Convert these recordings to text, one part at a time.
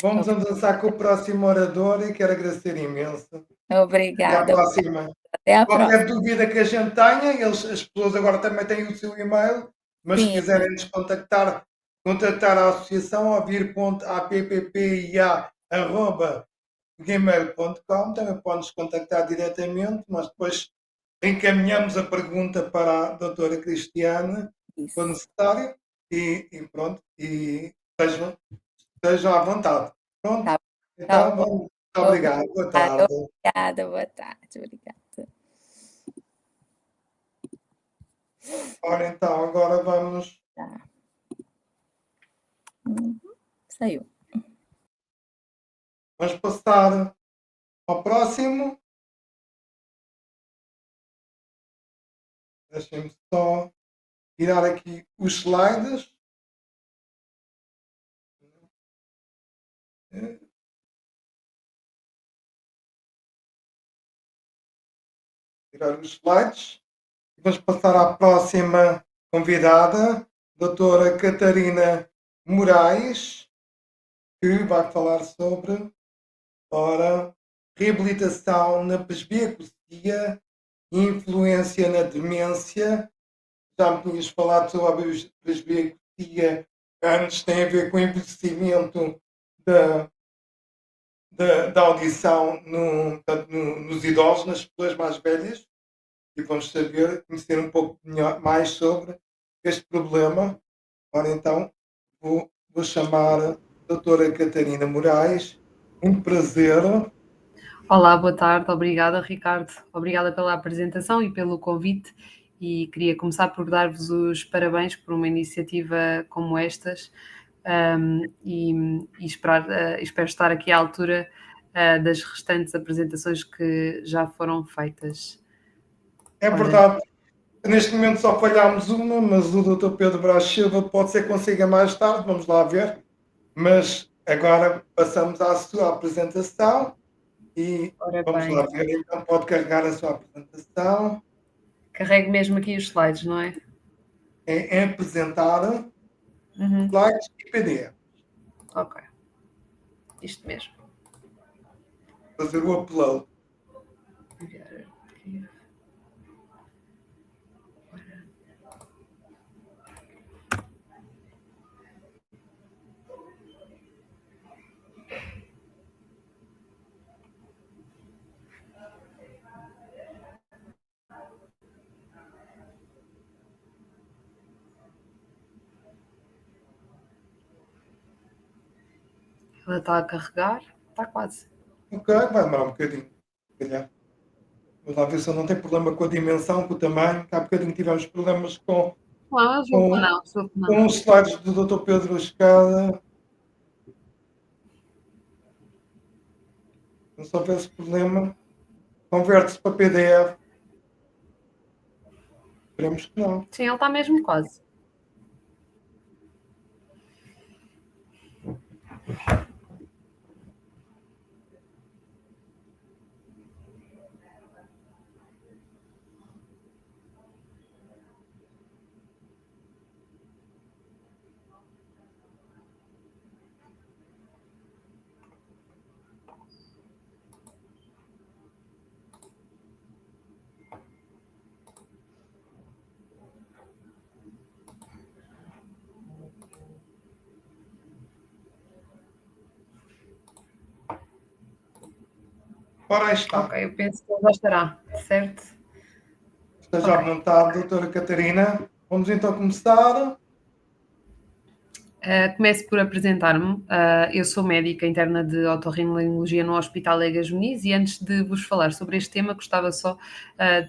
Vamos avançar com o próximo orador e quero agradecer imenso. Até à Obrigada. próxima. Até à Qualquer próxima. dúvida que a gente tenha, as pessoas agora também têm o seu e-mail, mas se Sim, quiserem nos contactar a associação avir.appia@gmail.com, também podem nos contactar diretamente, nós depois encaminhamos a pergunta para a doutora Cristiana, se for isso. necessário, e pronto, e estejam à vontade. Pronto, Tá, tá então bom. vamos. Muito obrigado, boa Obrigada, tarde. obrigada, boa tarde. Obrigada. Ora então, agora vamos. Tá. Uhum. Saiu. Vamos passar ao próximo. Deixem-me só tirar aqui os slides. Tirar os slides. Vamos passar à próxima convidada, doutora Catarina Moraes, que vai falar sobre, ora, reabilitação na presbiacusia, influência na demência. Já me tinhas falado sobre a presbiacusia antes, tem a ver com o envelhecimento da, da audição nos idosos, nas pessoas mais velhas, e vamos conhecer um pouco mais sobre este problema. Ora então, vou chamar a doutora Catarina Moraes. Um prazer. Olá, boa tarde, obrigada Ricardo, obrigada pela apresentação e pelo convite, e queria começar por dar-vos os parabéns por uma iniciativa como estas, e espero estar aqui à altura das restantes apresentações que já foram feitas. É verdade, neste momento só falhámos uma, mas o doutor Pedro Brás Silva pode ser que consiga mais tarde, vamos lá ver. Mas agora passamos à sua apresentação e Ora vamos bem, lá ver, então pode carregar a sua apresentação. carrego mesmo aqui os slides, não é? É apresentar Uhum. slides e PDF. Ok, isto mesmo. Fazer o upload. Enviar aqui. Ela está a carregar, está quase. Ok, vai demorar um bocadinho. Se calhar. Vamos lá ver se eu não tem problema com a dimensão, com o tamanho. Há bocadinho tivemos problemas Não, julgo que não. com os slides do Dr. Pedro Escada. Não só ver esse problema. Converte-se para PDF. Esperemos que não. Sim, ele está mesmo quase. Ora, aí está. Ok, eu penso que ele já estará, certo? Esteja à vontade, doutora Catarina. Vamos então começar. Começo por apresentar-me. Eu sou médica interna de otorrinolaringologia no Hospital Egas Muniz, e antes de vos falar sobre este tema, gostava só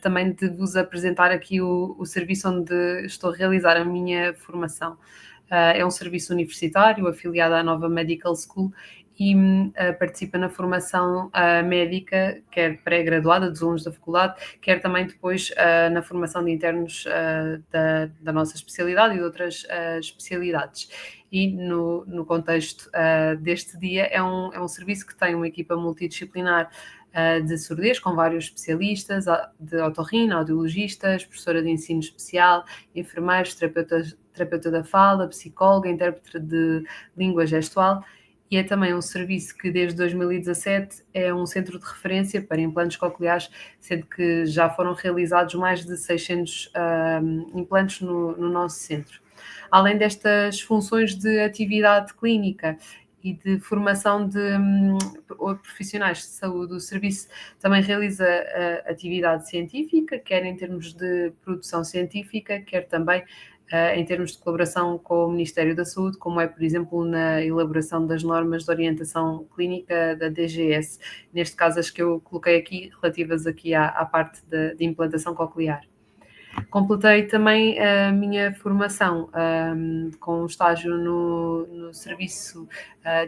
também de vos apresentar aqui o serviço onde estou a realizar a minha formação. É um serviço universitário afiliado à Nova Medical School e participa na formação médica, quer pré-graduada dos alunos da faculdade, quer também depois na formação de internos da nossa especialidade e de outras especialidades. E no contexto deste dia é um serviço que tem uma equipa multidisciplinar de surdez, com vários especialistas, de otorrino, audiologistas, professora de ensino especial, enfermeiros, terapeuta da fala, psicóloga, intérprete de língua gestual, e é também um serviço que desde 2017 é um centro de referência para implantes cocleares, sendo que já foram realizados mais de 600 implantes no nosso centro. Além destas funções de atividade clínica e de formação de profissionais de saúde, o serviço também realiza atividade científica, quer em termos de produção científica, quer também em termos de colaboração com o Ministério da Saúde, como é, por exemplo, na elaboração das normas de orientação clínica da DGS, neste caso as que eu coloquei aqui, relativas aqui à parte de implantação coclear. Completei também a minha formação com um estágio no serviço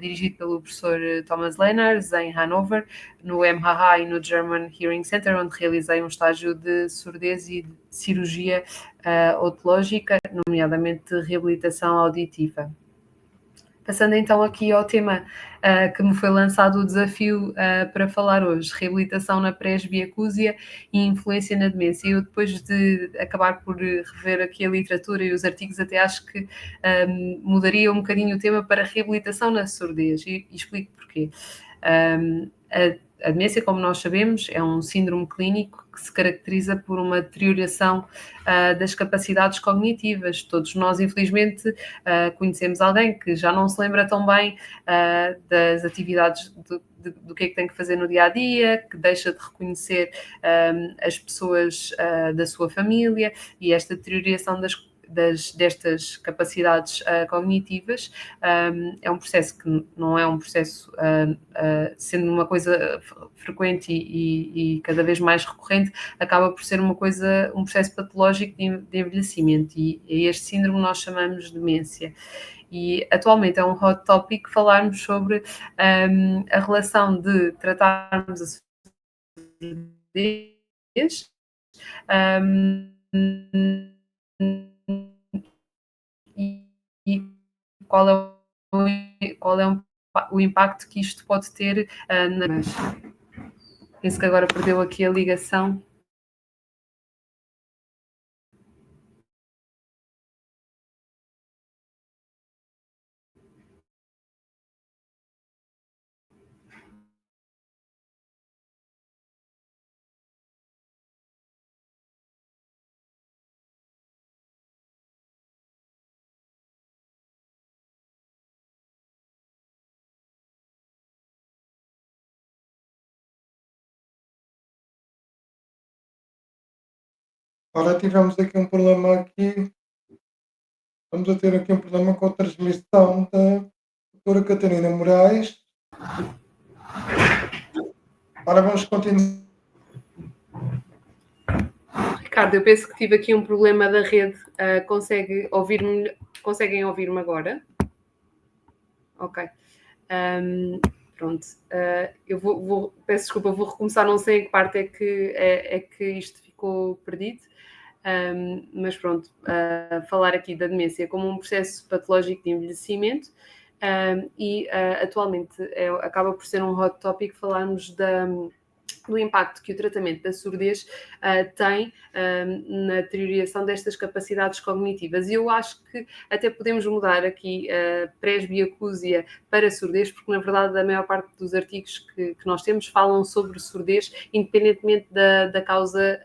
dirigido pelo professor Thomas Lenners, em Hannover, no MHH e no German Hearing Center, onde realizei um estágio de surdez e de cirurgia otológica, nomeadamente de reabilitação auditiva. Passando então aqui ao tema que me foi lançado o desafio para falar hoje, reabilitação na presbiacúsia e influência na demência. Eu, depois de acabar por rever aqui a literatura e os artigos, até acho que mudaria um bocadinho o tema para reabilitação na surdez, e explico porquê. A demência, como nós sabemos, é um síndrome clínico que se caracteriza por uma deterioração das capacidades cognitivas. Todos nós, infelizmente, conhecemos alguém que já não se lembra tão bem das atividades do que é que tem que fazer no dia-a-dia, que deixa de reconhecer as pessoas da sua família, e esta deterioração destas capacidades cognitivas é um processo que não é um processo, sendo uma coisa frequente e cada vez mais recorrente, acaba por ser um processo patológico de envelhecimento, e a este síndrome nós chamamos de demência. E atualmente é um hot topic falarmos sobre a relação de tratarmos a surdez e qual é o impacto que isto pode ter nas... Penso que agora perdeu aqui a ligação. Ora, tivemos aqui um problema aqui. Estamos a ter aqui um problema com a transmissão da doutora Catarina Moraes. Ora, vamos continuar. Ricardo, eu penso que tive aqui um problema da rede. Conseguem ouvir-me agora? Ok. Pronto. Eu peço desculpa, vou recomeçar, não sei em que parte é que isto ficou perdido. Mas pronto, falar aqui da demência como um processo patológico de envelhecimento, e atualmente acaba por ser um hot topic falarmos do impacto que o tratamento da surdez tem na deterioração destas capacidades cognitivas. E eu acho que até podemos mudar aqui a presbiacúsia para surdez, porque na verdade a maior parte dos artigos que nós temos falam sobre surdez, independentemente da causa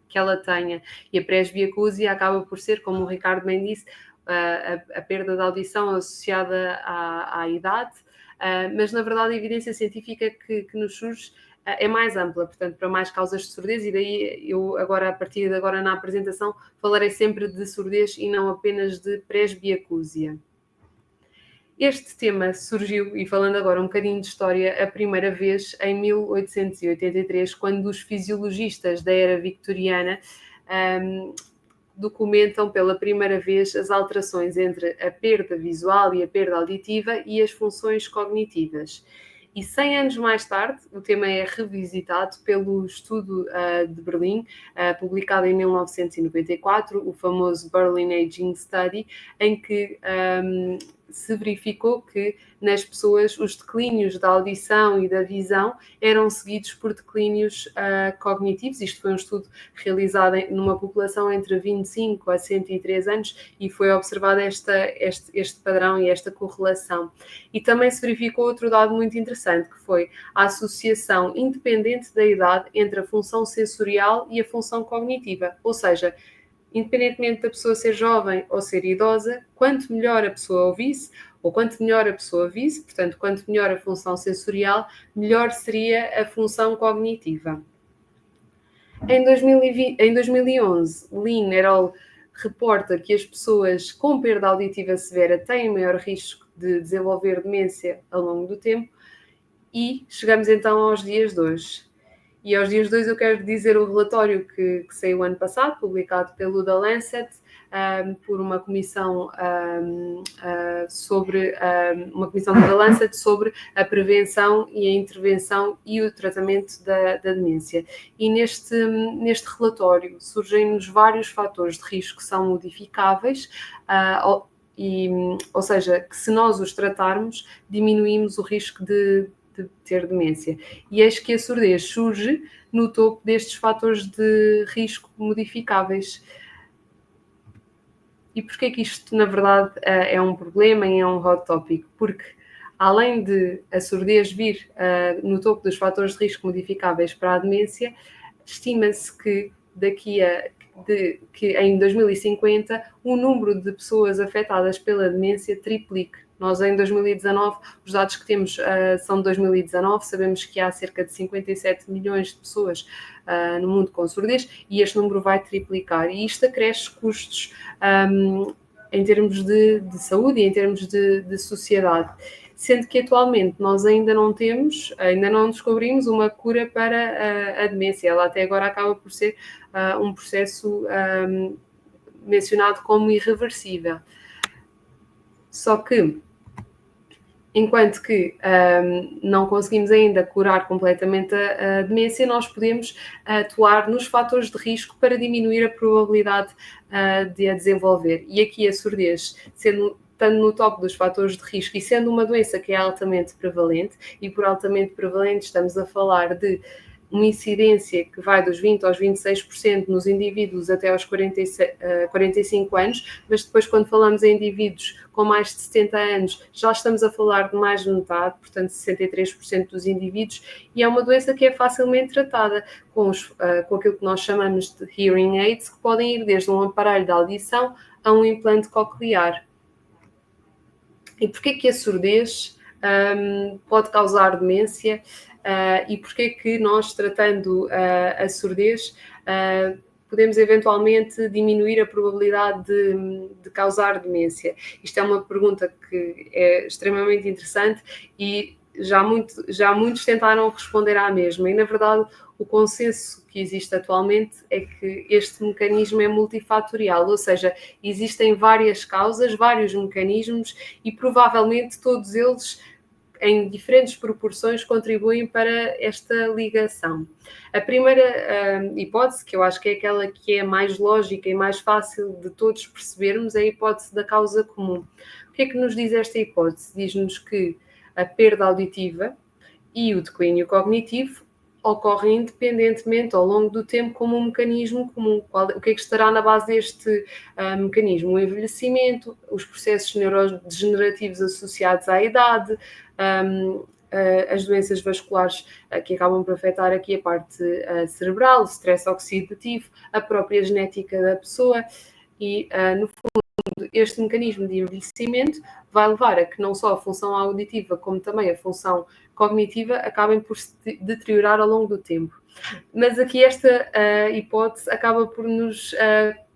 que ela tenha. E a presbiacúsia acaba por ser, como o Ricardo bem disse, a perda de audição associada à idade, mas na verdade a evidência científica que nos surge é mais ampla, portanto, para mais causas de surdez, e daí eu agora, a partir de agora na apresentação, falarei sempre de surdez e não apenas de presbiacúsia. Este tema surgiu, e falando agora um bocadinho de história, a primeira vez em 1883, quando os fisiologistas da era victoriana documentam pela primeira vez as alterações entre a perda visual e a perda auditiva e as funções cognitivas. E 100 anos mais tarde, o tema é revisitado pelo estudo de Berlim, publicado em 1994, o famoso Berlin Aging Study, em que se verificou que nas pessoas os declínios da audição e da visão eram seguidos por declínios cognitivos. Isto foi um estudo realizado numa população entre 25 a 103 anos e foi observado este padrão e esta correlação. E também se verificou outro dado muito interessante, que foi a associação independente da idade entre a função sensorial e a função cognitiva. Ou seja, independentemente da pessoa ser jovem ou ser idosa, quanto melhor a pessoa ouvisse, ou quanto melhor a pessoa visse, portanto, quanto melhor a função sensorial, melhor seria a função cognitiva. Em 2011, Lynn et al. Reporta que as pessoas com perda auditiva severa têm maior risco de desenvolver demência ao longo do tempo e chegamos então aos dias de hoje. E aos dias de hoje eu quero dizer o relatório que saiu ano passado, publicado pelo The Lancet, por uma comissão uma comissão do The Lancet sobre a prevenção e a intervenção e o tratamento da demência. E neste relatório surgem-nos vários fatores de risco que são modificáveis, ou seja, que se nós os tratarmos, diminuímos o risco de ter demência. E eis que a surdez surge no topo destes fatores de risco modificáveis. E porquê que isto, na verdade, é um problema e é um hot topic? Porque, além de a surdez vir no topo dos fatores de risco modificáveis para a demência, estima-se que que em 2050 o número de pessoas afetadas pela demência triplique. Nós, em 2019, os dados que temos são de 2019, sabemos que há cerca de 57 milhões de pessoas no mundo com surdez e este número vai triplicar. E isto acresce custos em termos de saúde e em termos de sociedade. Sendo que atualmente nós ainda não descobrimos uma cura para a demência. Ela até agora acaba por ser um processo mencionado como irreversível. Só que, enquanto que não conseguimos ainda curar completamente a demência, nós podemos atuar nos fatores de risco para diminuir a probabilidade de a desenvolver. E aqui a surdez, estando no topo dos fatores de risco e sendo uma doença que é altamente prevalente, e por altamente prevalente estamos a falar de uma incidência que vai dos 20% aos 26% nos indivíduos até aos 45 anos, mas depois quando falamos em indivíduos com mais de 70 anos, já estamos a falar de mais de metade, portanto 63% dos indivíduos, e é uma doença que é facilmente tratada com aquilo que nós chamamos de hearing aids, que podem ir desde um aparelho de audição a um implante coclear. E porquê que a surdez pode causar demência e porquê que nós, tratando a surdez, podemos eventualmente diminuir a probabilidade de causar demência? Isto é uma pergunta que é extremamente interessante e já muitos tentaram responder à mesma. E, na verdade, o consenso que existe atualmente é que este mecanismo é multifatorial, ou seja, existem várias causas, vários mecanismos e provavelmente todos eles em diferentes proporções contribuem para esta ligação. A primeira hipótese, que eu acho que é aquela que é mais lógica e mais fácil de todos percebermos, é a hipótese da causa comum. O que é que nos diz esta hipótese? Diz-nos que a perda auditiva e o declínio cognitivo ocorrem independentemente ao longo do tempo como um mecanismo comum. O que é que estará na base deste mecanismo? O envelhecimento, os processos neurodegenerativos associados à idade, as doenças vasculares que acabam por afetar aqui a parte cerebral, o stress oxidativo, a própria genética da pessoa e, no fundo, este mecanismo de envelhecimento vai levar a que não só a função auditiva como também a função cognitiva acabem por se deteriorar ao longo do tempo. Mas aqui esta hipótese acaba por nos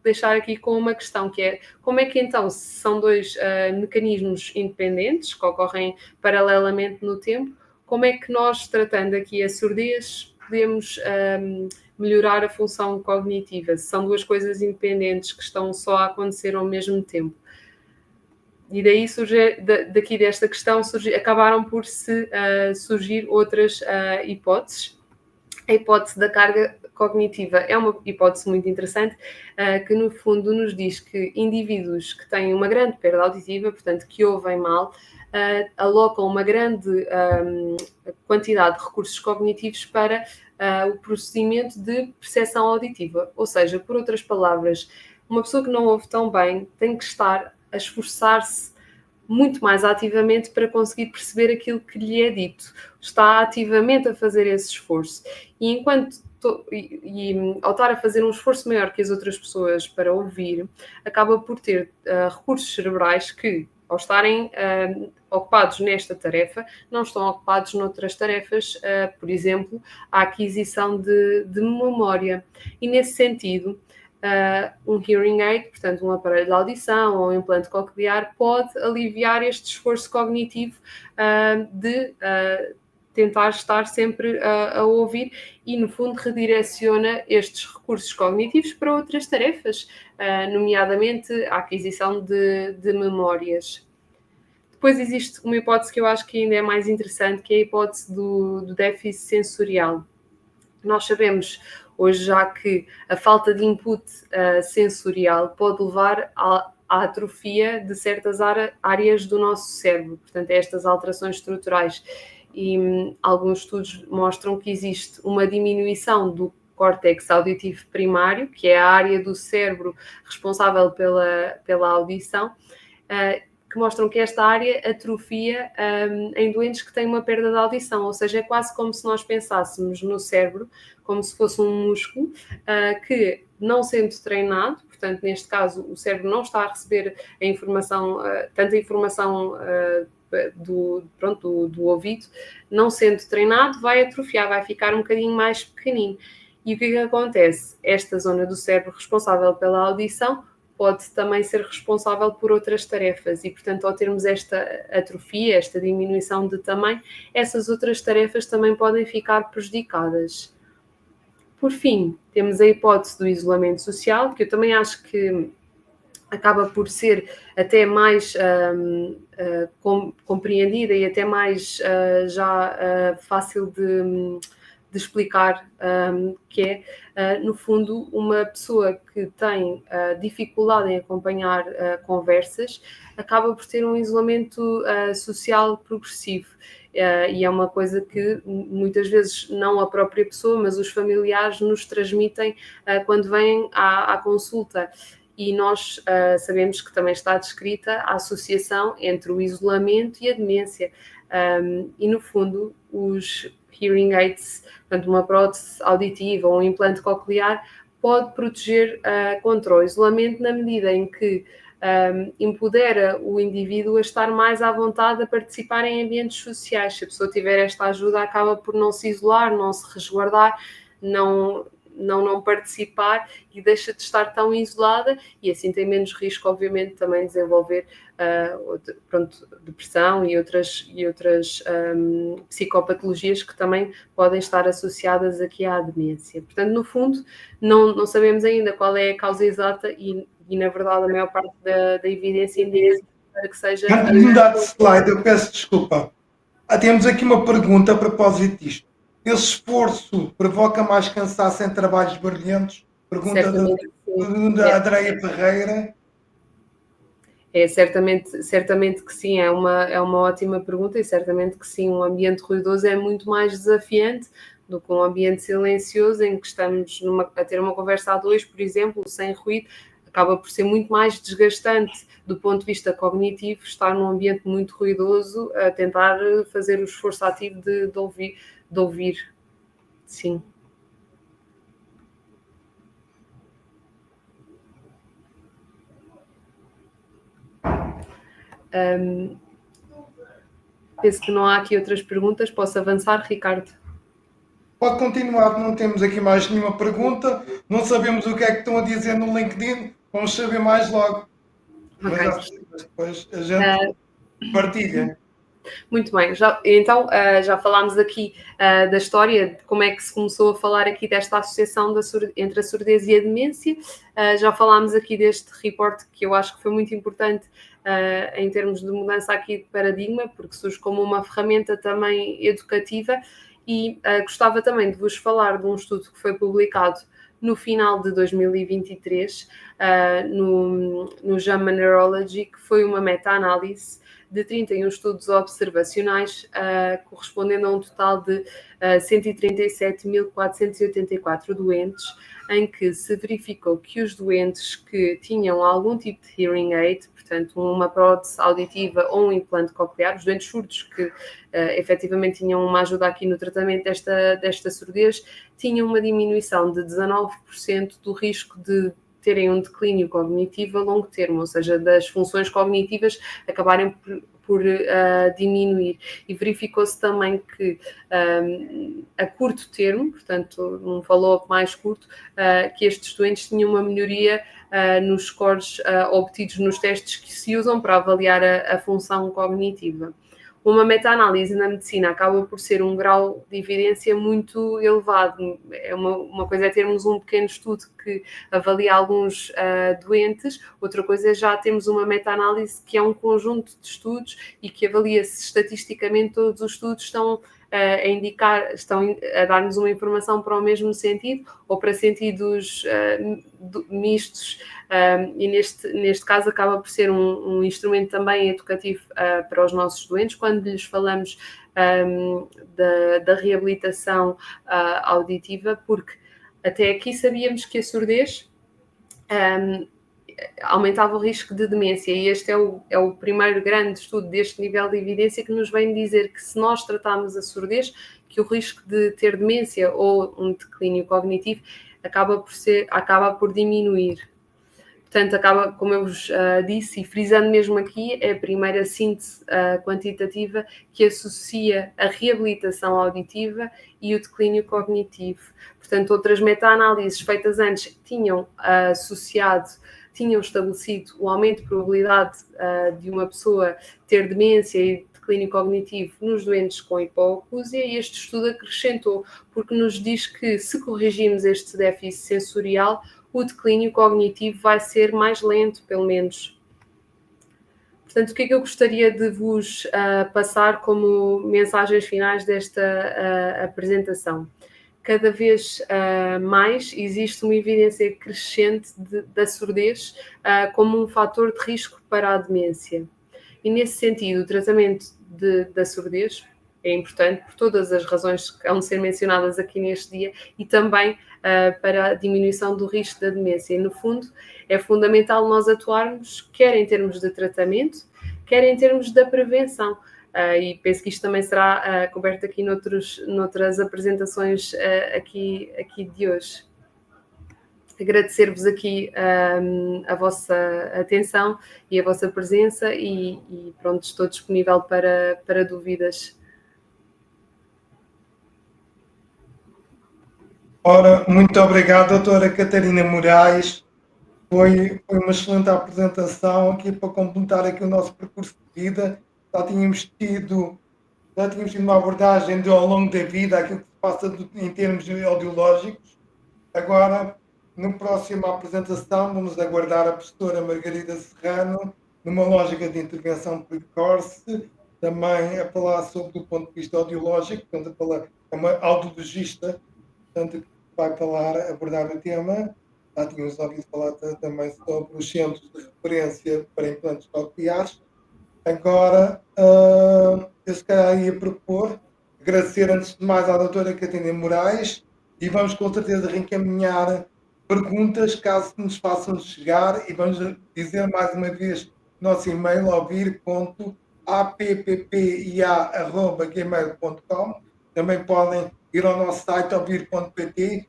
deixar aqui com uma questão, que é como é que então, se são dois mecanismos independentes que ocorrem paralelamente no tempo, como é que nós, tratando aqui a surdez, podemos melhorar a função cognitiva? Se são duas coisas independentes que estão só a acontecer ao mesmo tempo. E daí daqui desta questão acabaram por surgir outras hipóteses. A hipótese da carga cognitiva é uma hipótese muito interessante, que no fundo nos diz que indivíduos que têm uma grande perda auditiva, portanto que ouvem mal, alocam uma grande quantidade de recursos cognitivos para o procedimento de percepção auditiva. Ou seja, por outras palavras, uma pessoa que não ouve tão bem tem que estar a esforçar-se muito mais ativamente para conseguir perceber aquilo que lhe é dito. Está ativamente a fazer esse esforço. E ao estar a fazer um esforço maior que as outras pessoas para ouvir, acaba por ter recursos cerebrais que, ao estarem ocupados nesta tarefa, não estão ocupados noutras tarefas, por exemplo, a aquisição de memória. E nesse sentido, um hearing aid, portanto um aparelho de audição ou um implante coclear, pode aliviar este esforço cognitivo de tentar estar sempre a ouvir e, no fundo, redireciona estes recursos cognitivos para outras tarefas, nomeadamente a aquisição de memórias. Depois existe uma hipótese que eu acho que ainda é mais interessante, que é a hipótese do déficit sensorial. Nós sabemos hoje já que a falta de input sensorial pode levar à atrofia de certas áreas do nosso cérebro, portanto, estas alterações estruturais. E alguns estudos mostram que existe uma diminuição do córtex auditivo primário, que é a área do cérebro responsável pela audição, que mostram que esta área atrofia em doentes que têm uma perda de audição, ou seja, é quase como se nós pensássemos no cérebro como se fosse um músculo que, não sendo treinado, portanto, neste caso, o cérebro não está a receber a informação, tanta informação do ouvido, não sendo treinado, vai atrofiar, vai ficar um bocadinho mais pequenino. E o que acontece? Esta zona do cérebro responsável pela audição pode também ser responsável por outras tarefas e, portanto, ao termos esta atrofia, esta diminuição de tamanho, essas outras tarefas também podem ficar prejudicadas. Por fim, temos a hipótese do isolamento social, que eu também acho que acaba por ser até mais compreendida e até mais fácil de explicar, que é, no fundo, uma pessoa que tem dificuldade em acompanhar conversas acaba por ter um isolamento social progressivo. E é uma coisa que muitas vezes não a própria pessoa, mas os familiares nos transmitem quando vêm à consulta. E nós sabemos que também está descrita a associação entre o isolamento e a demência. E, no fundo, os hearing aids, portanto, uma prótese auditiva ou um implante coclear, pode proteger contra o isolamento na medida em que empodera o indivíduo a estar mais à vontade a participar em ambientes sociais. Se a pessoa tiver esta ajuda, acaba por não se isolar, não se resguardar, não participar e deixa de estar tão isolada e assim tem menos risco, obviamente, também de desenvolver depressão e outras psicopatologias que também podem estar associadas aqui à demência. Portanto, no fundo, não sabemos ainda qual é a causa exata e na verdade, a maior parte da evidência indica para que seja... Antes de mudar de slide, eu peço desculpa. Temos aqui uma pergunta a propósito disto. Esse esforço provoca mais cansaço em trabalhos barulhentos? Pergunta da Andreia Ferreira. Certamente que sim, é uma ótima pergunta e certamente que sim, um ambiente ruidoso é muito mais desafiante do que um ambiente silencioso em que estamos a ter uma conversa a dois, por exemplo, sem ruído. Acaba por ser muito mais desgastante do ponto de vista cognitivo estar num ambiente muito ruidoso a tentar fazer o esforço ativo de ouvir. Sim. Penso que não há aqui outras perguntas. Posso avançar, Ricardo? Pode continuar, não temos aqui mais nenhuma pergunta. Não sabemos o que é que estão a dizer no LinkedIn. Vamos saber mais logo. Okay. Mas depois a gente partilha. Muito bem, já falámos aqui da história, de como é que se começou a falar aqui desta associação entre a surdez e a demência, já falámos aqui deste report que eu acho que foi muito importante em termos de mudança aqui de paradigma, porque surge como uma ferramenta também educativa e gostava também de vos falar de um estudo que foi publicado no final de 2023 no JAMA Neurology, que foi uma meta-análise de 31 estudos observacionais, correspondendo a um total de 137.484 doentes, em que se verificou que os doentes que tinham algum tipo de hearing aid, portanto uma prótese auditiva ou um implante coclear, os doentes surdos que efetivamente tinham uma ajuda aqui no tratamento desta surdez, tinham uma diminuição de 19% do risco de terem um declínio cognitivo a longo termo, ou seja, das funções cognitivas acabarem por diminuir. E verificou-se também que a curto termo, portanto, num follow-up mais curto, que estes doentes tinham uma melhoria nos scores obtidos nos testes que se usam para avaliar a função cognitiva. Uma meta-análise na medicina acaba por ser um grau de evidência muito elevado. Uma coisa é termos um pequeno estudo que avalia alguns doentes, outra coisa é já termos uma meta-análise que é um conjunto de estudos e que avalia se estatisticamente todos os estudos estão a indicar, estão a dar-nos uma informação para o mesmo sentido ou para sentidos mistos, e neste caso acaba por ser um instrumento também educativo para os nossos doentes, quando lhes falamos da reabilitação auditiva, porque até aqui sabíamos que a surdez aumentava o risco de demência, e este é o primeiro grande estudo deste nível de evidência que nos vem dizer que se nós tratarmos a surdez, que o risco de ter demência ou um declínio cognitivo acaba por diminuir. Portanto, acaba, como eu vos disse, e frisando mesmo aqui, é a primeira síntese quantitativa que associa a reabilitação auditiva e o declínio cognitivo. Portanto, outras meta-análises feitas antes tinham estabelecido o aumento de probabilidade de uma pessoa ter demência e declínio cognitivo nos doentes com hipoacúsia, e este estudo acrescentou, porque nos diz que se corrigirmos este déficit sensorial, o declínio cognitivo vai ser mais lento, pelo menos. Portanto, o que é que eu gostaria de vos passar como mensagens finais desta apresentação? Cada vez mais existe uma evidência crescente da surdez como um fator de risco para a demência. E nesse sentido, o tratamento da surdez é importante por todas as razões que vão ser mencionadas aqui neste dia, e também para a diminuição do risco da demência. E, no fundo, é fundamental nós atuarmos, quer em termos de tratamento, quer em termos da prevenção. E penso que isto também será coberto aqui noutras apresentações aqui de hoje. Agradecer-vos aqui a vossa atenção e a vossa presença, e pronto, estou disponível para dúvidas. Ora, muito obrigado, doutora Catarina Moraes. Foi uma excelente apresentação aqui para completar aqui o nosso percurso de vida. Já tínhamos tido uma abordagem ao longo da vida, aquilo que se passa em termos audiológicos. Agora, na próxima apresentação, vamos aguardar a professora Margarida Serrano, numa lógica de intervenção precoce, também a falar sobre o ponto de vista audiológico, portanto, é uma audiologista, portanto, vai abordar o tema. Já tínhamos ouvido falar também sobre os centros de referência para implantes cocleares. Agora, eu se calhar ia propor, agradecer antes de mais à doutora Catarina Moraes, e vamos com certeza reencaminhar perguntas caso nos façam chegar, e vamos dizer mais uma vez nosso e-mail, ouvir.appia@gmail.com. Também podem ir ao nosso site ouvir.pt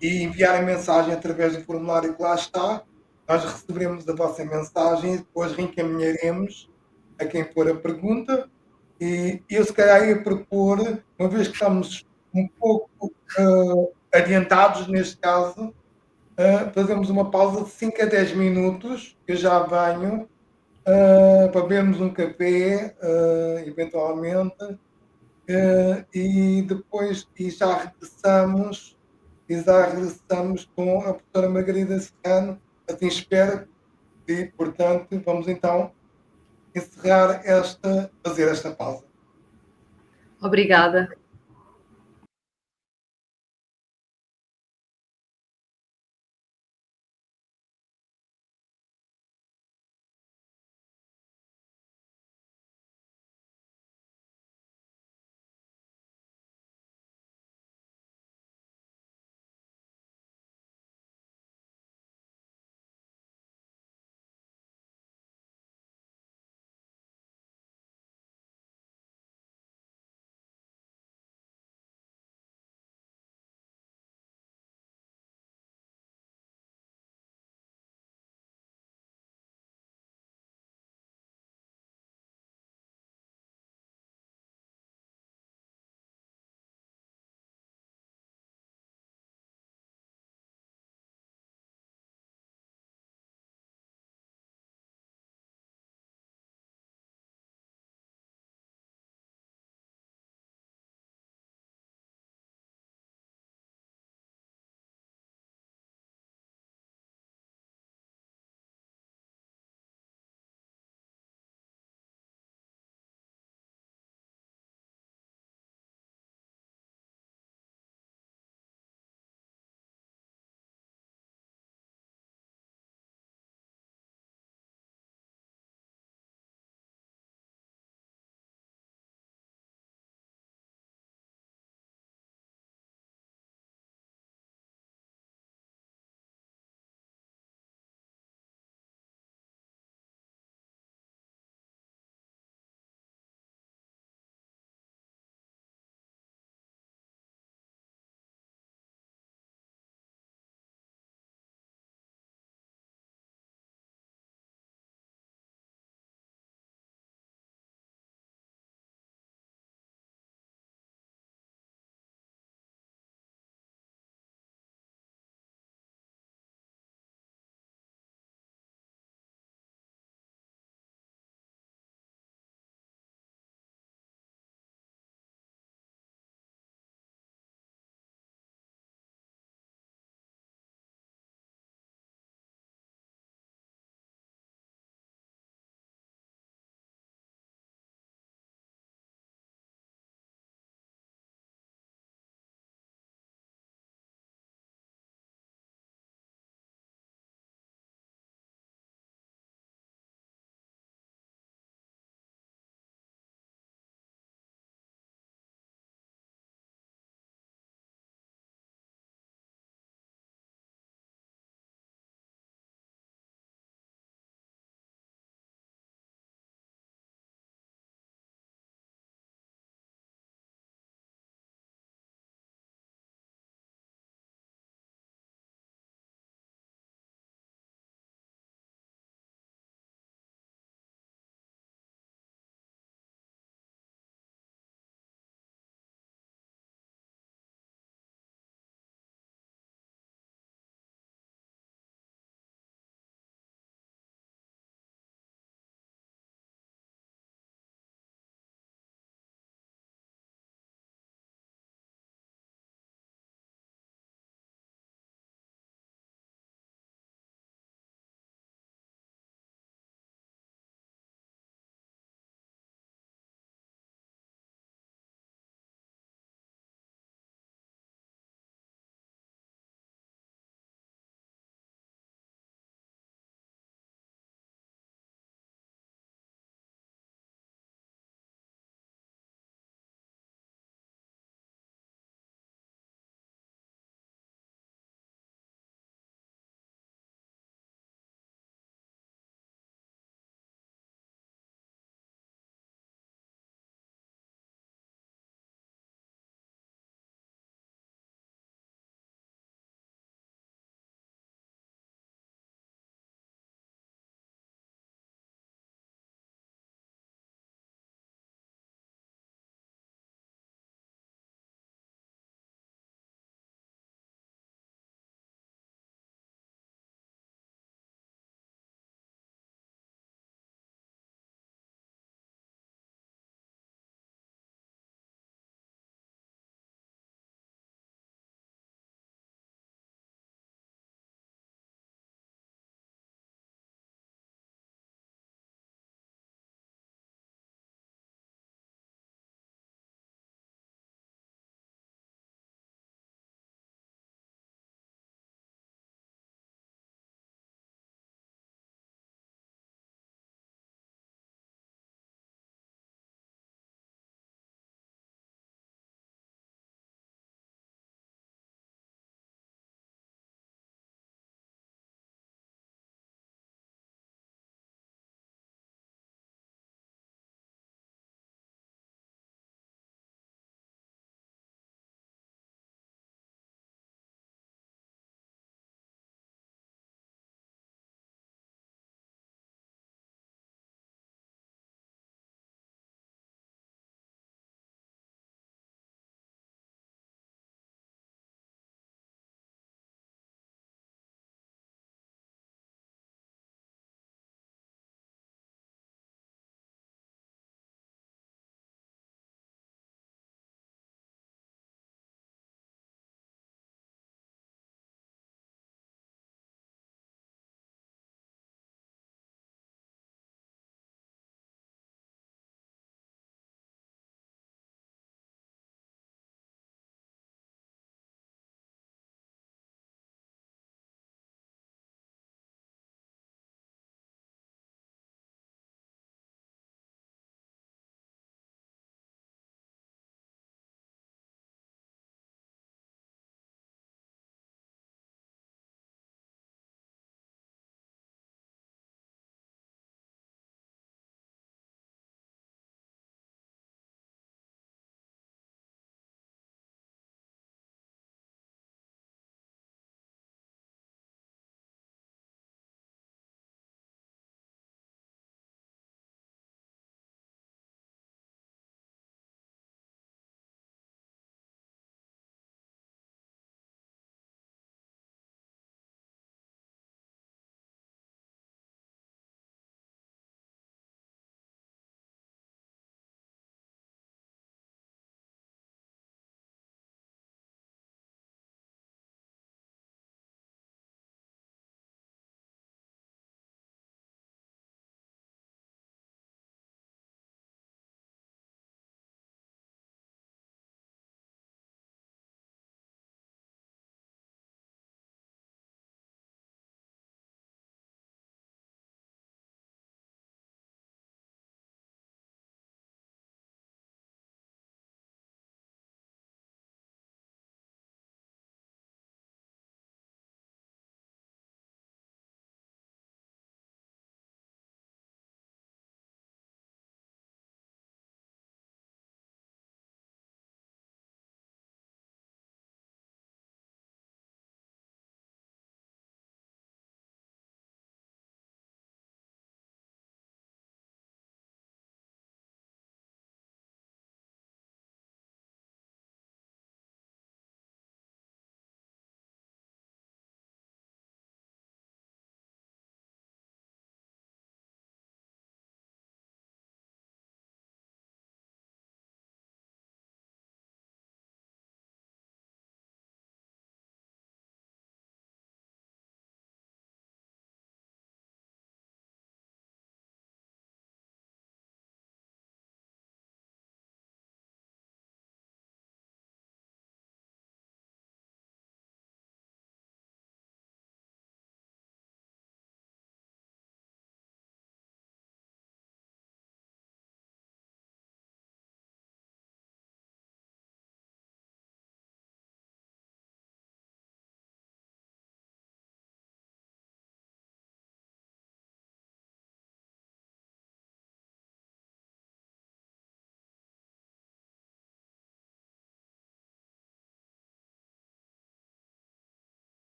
e enviarem mensagem através do formulário que lá está. Nós receberemos a vossa mensagem e depois reencaminharemos a quem for a pergunta. E eu se calhar ia propor, uma vez que estamos um pouco adiantados neste caso, fazemos uma pausa de 5 a 10 minutos, que eu já venho, para bebermos um café, eventualmente, e depois já regressamos com a professora Margarida Serrano, assim espero, e portanto vamos então fazer esta pausa. Obrigada.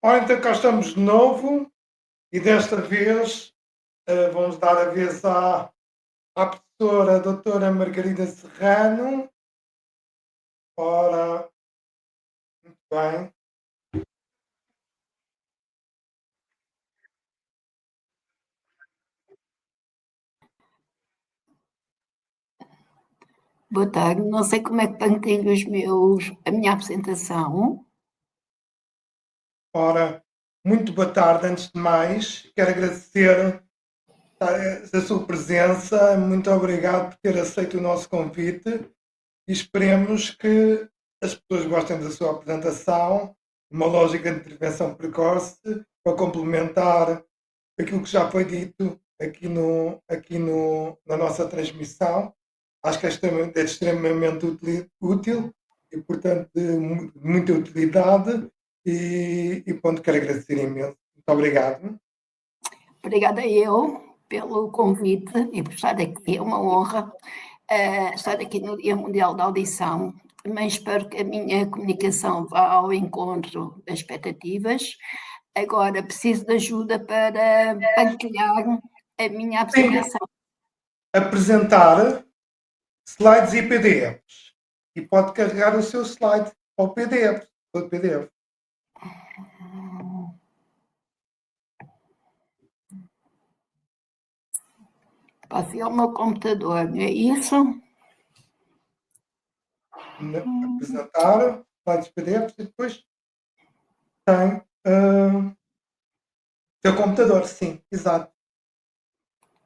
Ora, então cá estamos de novo e desta vez vamos dar a vez à professora doutora Margarida Serrano. Ora, muito bem. Boa tarde, não sei como é que tenho a minha apresentação. Ora, muito boa tarde. Antes de mais, quero agradecer a sua presença. Muito obrigado por ter aceito o nosso convite e esperemos que as pessoas gostem da sua apresentação. Uma lógica de intervenção precoce para complementar aquilo que já foi dito na nossa transmissão. Acho que é extremamente útil e, portanto, de muita utilidade. E pronto, quero agradecer imenso. Muito obrigado. Obrigada eu pelo convite e por estar aqui. É uma honra estar aqui no Dia Mundial da Audição. Também espero que a minha comunicação vá ao encontro das expectativas. Agora preciso de ajuda para partilhar a minha apresentação. Apresentar slides e PDFs. E pode carregar o seu slide ao PDF. Ao PDF. Posso ir ao meu computador, não é isso? Apresentar slides PDFs e depois tem seu computador, sim, exato.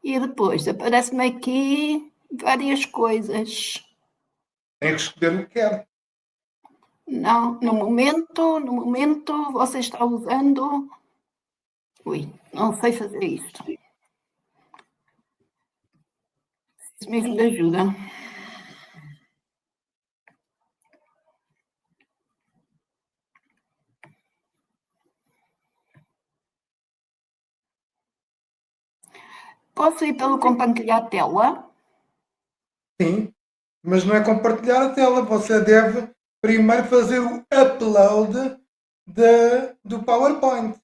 E depois aparece-me aqui várias coisas. Tem que escolher o que quer. Não, no momento você está usando... Ui, não sei fazer isto. Preciso mesmo de ajuda. Posso ir pelo compartilhar tela? Sim, mas não é compartilhar a tela. Você deve primeiro fazer o upload do PowerPoint.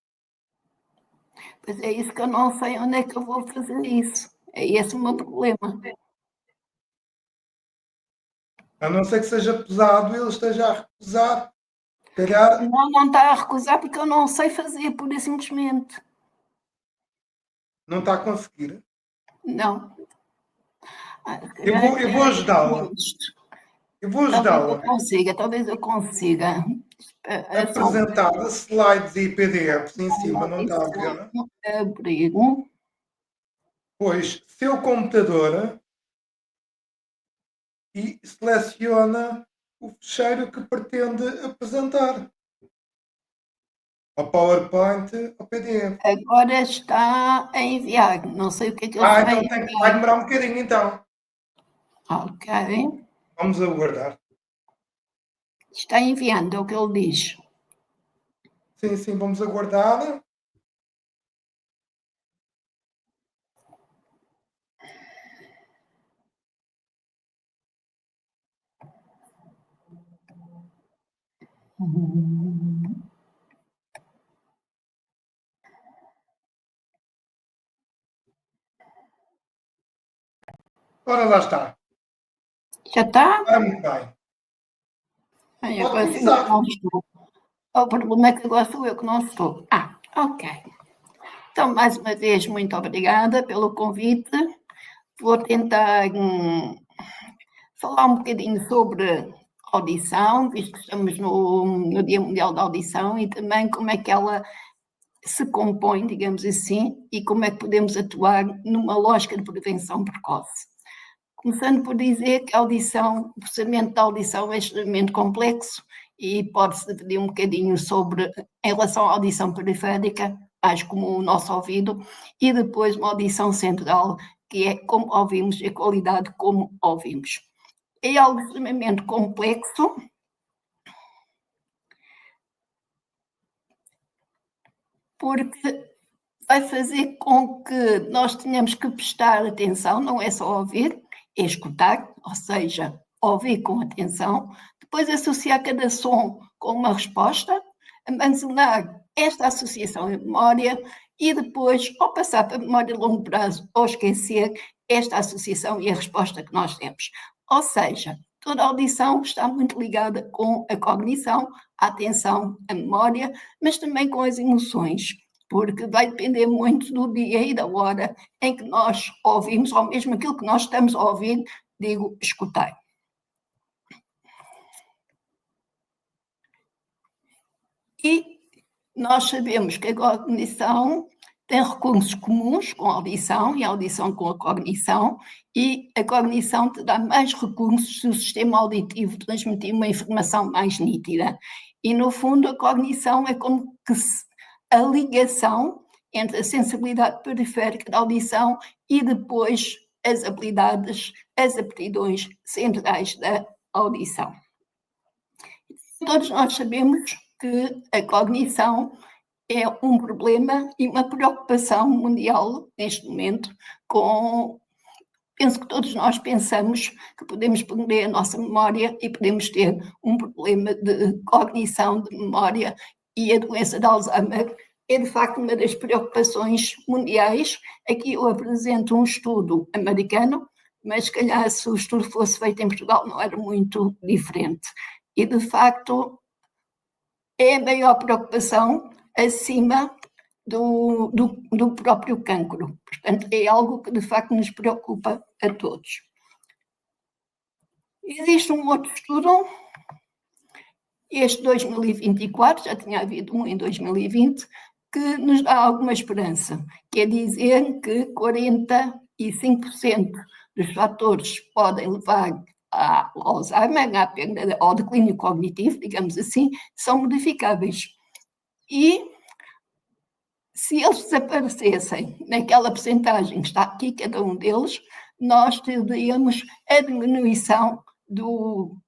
Pois é isso que eu não sei onde é que eu vou fazer isso. É esse o meu problema. A não ser que seja pesado e ele esteja a recusar. Calhar, Não está a recusar porque eu não sei fazer, pura e simplesmente. não está a conseguir. Não. Eu vou ajudá-la. Eu vou ajudá-la. Talvez eu consiga. Apresentar slides e PDFs em cima, não está a ver? Abrir. Pois, seu computador e seleciona o fecheiro que pretende apresentar. Ao PowerPoint, ao PDF. Agora está a enviar. Não sei o que é que ele vai Então vai demorar um bocadinho, então. Ok. Vamos aguardar. Está enviando, é o que ele diz. Sim, vamos aguardar. Ora, lá está. Já está? Muito bem. Ai, Pode agora sou eu começar. que não estou. O problema é que agora sou eu que não estou. Ok. Então, mais uma vez, muito obrigada pelo convite. Vou tentar falar um bocadinho sobre audição, visto que estamos no Dia Mundial da Audição, e também como é que ela se compõe, digamos assim, e como é que podemos atuar numa lógica de prevenção precoce. Começando por dizer que o processamento da audição é extremamente complexo e pode-se dividir um bocadinho em relação à audição periférica, mais como o nosso ouvido, e depois uma audição central, que é como ouvimos e a qualidade como ouvimos. É algo extremamente complexo, porque vai fazer com que nós tenhamos que prestar atenção, não é só ouvir, é escutar, ou seja, ouvir com atenção, depois associar cada som com uma resposta, armazenar esta associação em memória e depois, ou passar para a memória de longo prazo, ou esquecer esta associação e a resposta que nós temos. Ou seja, toda a audição está muito ligada com a cognição, a atenção, a memória, mas também com as emoções, porque vai depender muito do dia e da hora em que nós ouvimos, ou mesmo aquilo que nós estamos a ouvir, digo, escutar. E nós sabemos que a cognição tem recursos comuns com a audição e a audição com a cognição, e a cognição te dá mais recursos se o sistema auditivo transmitir uma informação mais nítida. E, no fundo, a cognição é como que a ligação entre a sensibilidade periférica da audição e depois as habilidades, as aptidões centrais da audição. Todos nós sabemos que a cognição é um problema e uma preocupação mundial neste momento penso que todos nós pensamos que podemos perder a nossa memória e podemos ter um problema de cognição, de memória, e a doença de Alzheimer é de facto uma das preocupações mundiais. Aqui eu apresento um estudo americano, mas se calhar se o estudo fosse feito em Portugal não era muito diferente. E de facto é a maior preocupação acima do próprio cancro. Portanto, é algo que de facto nos preocupa a todos. Existe um outro estudo, este 2024, já tinha havido um em 2020, que nos dá alguma esperança, que é dizer que 45% dos fatores podem levar ao Alzheimer, ao declínio cognitivo, digamos assim, são modificáveis. E se eles desaparecessem naquela percentagem que está aqui, cada um deles, nós teríamos a diminuição do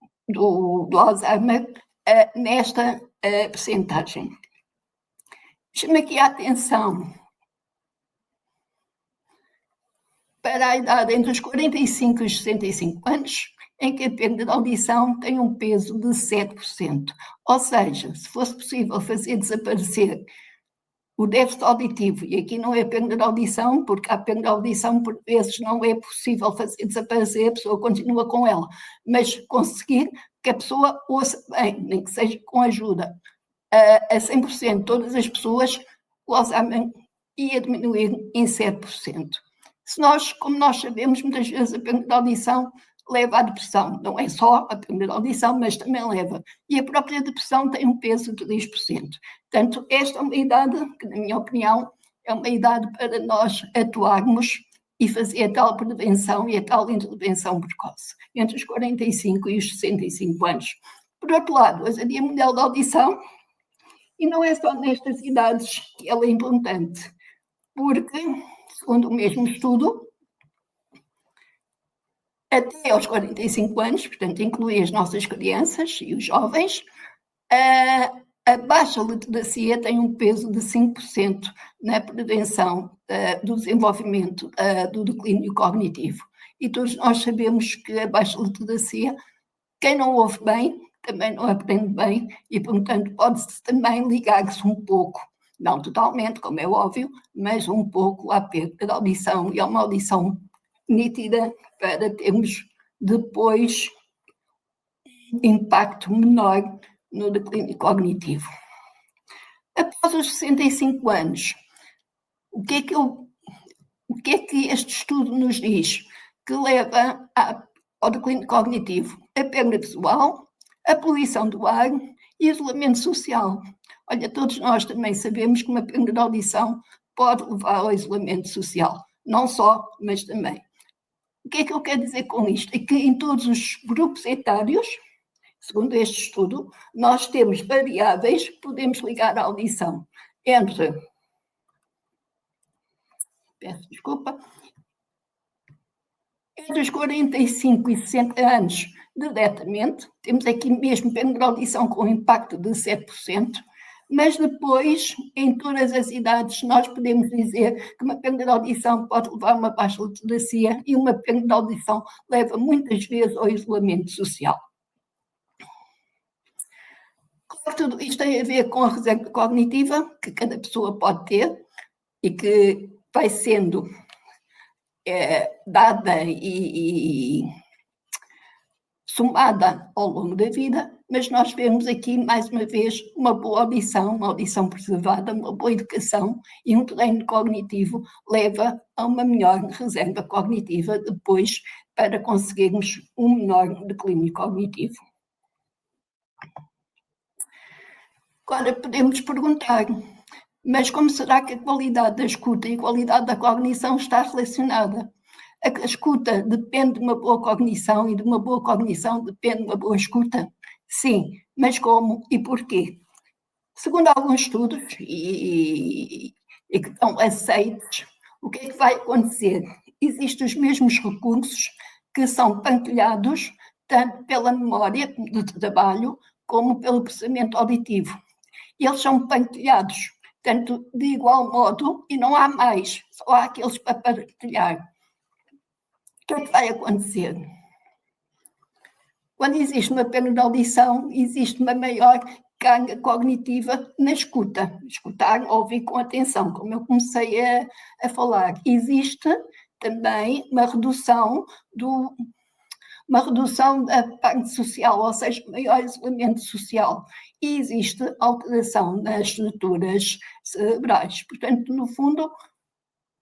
Alzheimer nesta percentagem. Chamo aqui a atenção para a idade entre os 45 e os 65 anos, em que a perda de audição tem um peso de 7%. Ou seja, se fosse possível fazer desaparecer o déficit auditivo, e aqui não é perda de audição, porque a perda de audição, por vezes, não é possível fazer desaparecer, a pessoa continua com ela, mas conseguir que a pessoa ouça bem, nem que seja com ajuda, a 100%, todas as pessoas, o Alzheimer ia diminuir em 7%. Se nós, como nós sabemos, muitas vezes a perda de audição leva à depressão. Não é só a perda de audição, mas também leva. E a própria depressão tem um peso de 10%. Portanto, esta é uma idade que, na minha opinião, é uma idade para nós atuarmos e fazer a tal prevenção e a tal intervenção precoce, entre os 45 e os 65 anos. Por outro lado, hoje em dia, o modelo de audição, e não é só nestas idades que ela é importante, porque, segundo o mesmo estudo, até aos 45 anos, portanto, inclui as nossas crianças e os jovens, a baixa literacia tem um peso de 5% na prevenção do desenvolvimento do declínio cognitivo. E todos nós sabemos que a baixa literacia, quem não ouve bem, também não aprende bem, e, portanto, pode-se também ligar-se um pouco, não totalmente, como é óbvio, mas um pouco à perda da audição, e a uma audição nítida para termos depois impacto menor no declínio cognitivo. Após os 65 anos, o que é que este estudo nos diz? Que leva ao declínio cognitivo? A perda visual, a poluição do ar e isolamento social. Olha, todos nós também sabemos que uma perda de audição pode levar ao isolamento social. Não só, mas também. O que é que eu quero dizer com isto? É que em todos os grupos etários, segundo este estudo, nós temos variáveis que podemos ligar à audição entre, peço desculpa, entre os 45 e 60 anos diretamente, temos aqui mesmo perda de audição com impacto de 7%, mas depois, em todas as idades, nós podemos dizer que uma perda de audição pode levar a uma baixa literacia e uma perda de audição leva muitas vezes ao isolamento social. Claro que tudo isto tem a ver com a reserva cognitiva que cada pessoa pode ter e que vai sendo dada e somada ao longo da vida, mas nós vemos aqui, mais uma vez, uma boa audição, uma audição preservada, uma boa educação e um treino cognitivo leva a uma melhor reserva cognitiva depois para conseguirmos um menor declínio cognitivo. Agora podemos perguntar, mas como será que a qualidade da escuta e a qualidade da cognição está relacionada? A escuta depende de uma boa cognição e de uma boa cognição depende de uma boa escuta? Sim, mas como e porquê? Segundo alguns estudos e que estão aceitos, o que é que vai acontecer? Existem os mesmos recursos que são partilhados tanto pela memória de trabalho como pelo processamento auditivo. Eles são partilhados tanto de igual modo e não há mais, só há aqueles para partilhar. O que é que vai acontecer? Quando existe uma perda de audição, existe uma maior carga cognitiva na escuta. Escutar, ouvir com atenção, como eu comecei a falar. Existe também uma redução da parte social, ou seja, maior isolamento social. E existe alteração nas estruturas cerebrais. Portanto, no fundo,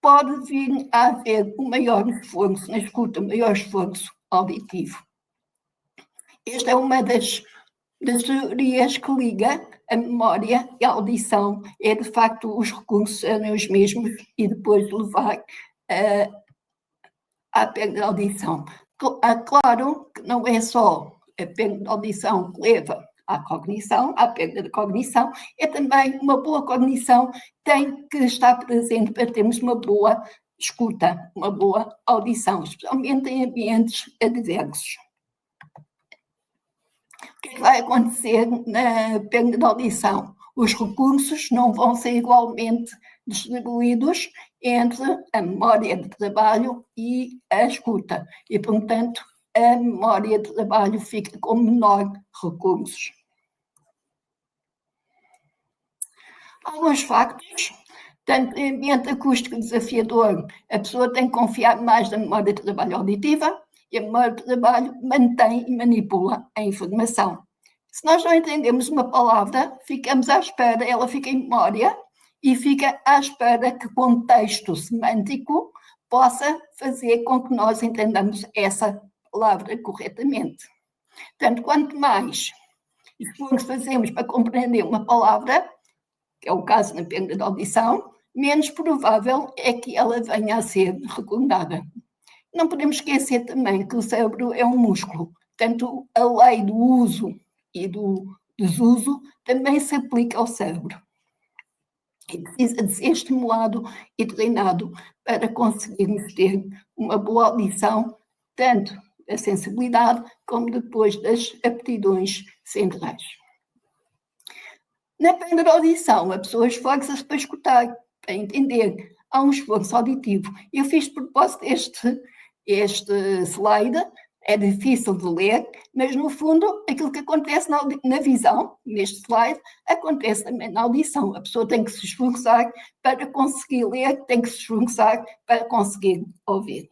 pode vir a haver um maior esforço na escuta, um maior esforço auditivo. Esta é uma das teorias que liga a memória e a audição. É, de facto, os recursos serem os mesmos e depois levar à perda de audição. Claro que não é só a perda de audição que leva à cognição, à perda de cognição, é também uma boa cognição tem que estar presente para termos uma boa escuta, uma boa audição, especialmente em ambientes adversos. O que é que vai acontecer na perda de audição? Os recursos não vão ser igualmente distribuídos entre a memória de trabalho e a escuta. E, portanto, a memória de trabalho fica com menor recursos. Alguns factos, tanto em ambiente acústico desafiador, a pessoa tem que confiar mais na memória de trabalho auditiva e a memória de trabalho mantém e manipula a informação. Se nós não entendemos uma palavra, ficamos à espera, ela fica em memória e fica à espera que o contexto semântico possa fazer com que nós entendamos essa palavra corretamente. Portanto, quanto mais esforço fazemos para compreender uma palavra, que é o caso na perda de audição, menos provável é que ela venha a ser recordada. Não podemos esquecer também que o cérebro é um músculo, portanto, a lei do uso e do desuso também se aplica ao cérebro. E precisa de ser estimulado e treinado para conseguirmos ter uma boa audição, tanto da sensibilidade como depois das aptidões centrais. Na perda de audição, a pessoa esforça-se para escutar, para entender. Há um esforço auditivo. Eu fiz de propósito este slide, é difícil de ler, mas no fundo aquilo que acontece na visão, neste slide, acontece também na audição. A pessoa tem que se esforçar para conseguir ler, tem que se esforçar para conseguir ouvir.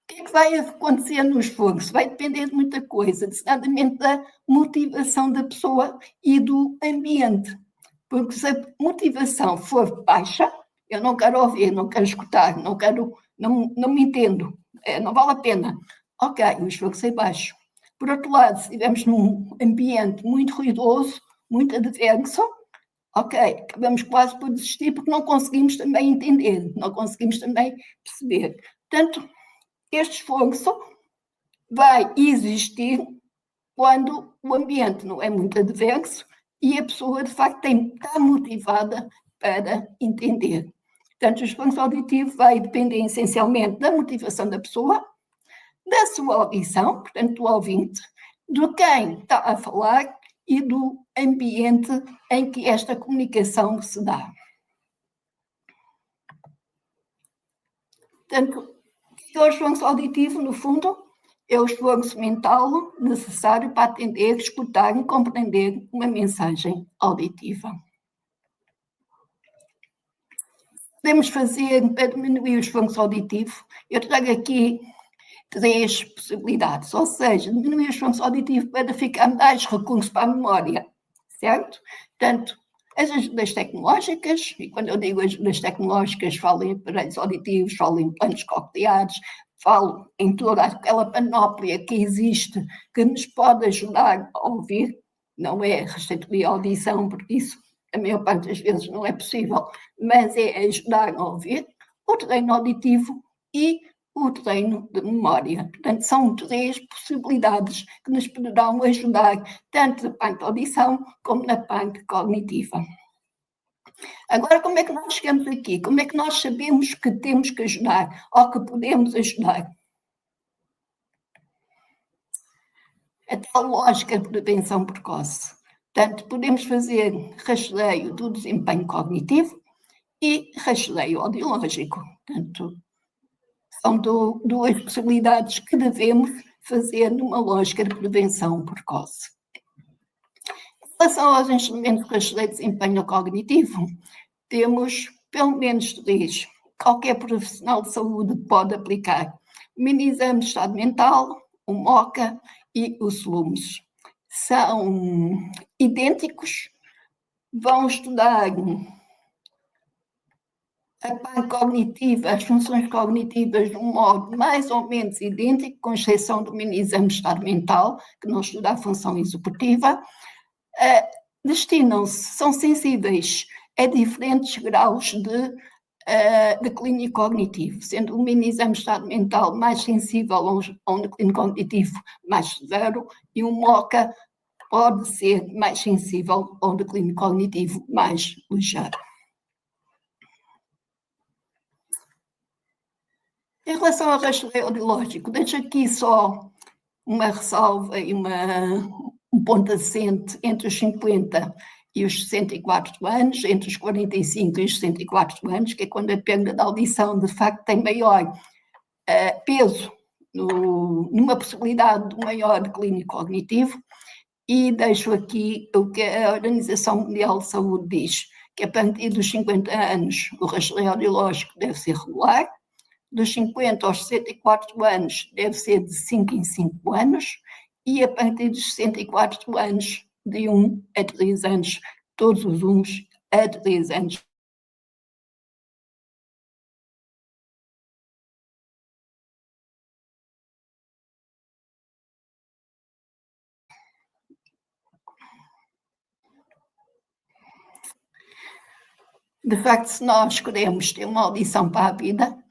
O que é que vai acontecer no esforço? Vai depender de muita coisa, designadamente da motivação da pessoa e do ambiente. Porque se a motivação for baixa, eu não quero ouvir, não quero escutar, não me entendo, não vale a pena. Ok, o esforço é baixo. Por outro lado, se estivermos num ambiente muito ruidoso, muito adverso, ok, acabamos quase por desistir porque não conseguimos também entender, não conseguimos também perceber. Portanto, este esforço vai existir quando o ambiente não é muito adverso e a pessoa, de facto, está motivada para entender. Portanto, o esforço auditivo vai depender essencialmente da motivação da pessoa, da sua audição, portanto, do ouvinte, de quem está a falar e do ambiente em que esta comunicação se dá. Portanto, o esforço auditivo, no fundo, é o esforço mental necessário para atender, escutar e compreender uma mensagem auditiva. Podemos fazer para diminuir o esforço auditivo? Eu trago aqui 3 possibilidades, ou seja, diminuir o esforço auditivo para ficar mais recursos para a memória, certo? Portanto, as ajudas tecnológicas, e quando eu digo ajudas tecnológicas, falo em aparelhos auditivos, falo em planos cocleares, falo em toda aquela panóplia que existe, que nos pode ajudar a ouvir, não é restituir a audição, porque isso, a maior parte das vezes, não é possível, mas é ajudar a ouvir, o treino auditivo e o treino de memória. Portanto, são 3 possibilidades que nos poderão ajudar, tanto na parte de audição como na parte cognitiva. Agora, como é que nós chegamos aqui? Como é que nós sabemos que temos que ajudar ou que podemos ajudar? A tal lógica de prevenção precoce. Portanto, podemos fazer rastreio do desempenho cognitivo e rastreio audiológico. Portanto, são 2 possibilidades que devemos fazer numa lógica de prevenção precoce. Em relação aos instrumentos de rastreio de desempenho cognitivo, temos pelo menos 3. Qualquer profissional de saúde pode aplicar o mini-exame de estado mental, o MOCA e o SLUMS. São idênticos, vão estudar a parte cognitiva, as funções cognitivas de um modo mais ou menos idêntico, com exceção do mini-exame de estado mental, que não estuda a função executiva. Destinam-se, são sensíveis a diferentes graus de declínio cognitivo, sendo o mini-exame de estado mental mais sensível a um declínio cognitivo mais severo e o MOCA pode ser mais sensível a um declínio cognitivo mais ligeiro. Em relação ao rastreio audiológico, deixo aqui só uma ressalva e um ponto assente entre os 50 e os 64 anos, entre os 45 e os 64 anos, que é quando a perda da audição de facto tem maior peso numa possibilidade de maior declínio cognitivo, e deixo aqui o que a Organização Mundial de Saúde diz, que a partir dos 50 anos o rastreio audiológico deve ser regular, dos 50 aos 64 anos deve ser de 5 em 5 anos, e a partir dos 64 anos, de 1 a 3 anos, todos os 1 a 3 anos. De facto, se nós queremos ter uma audição para a vida,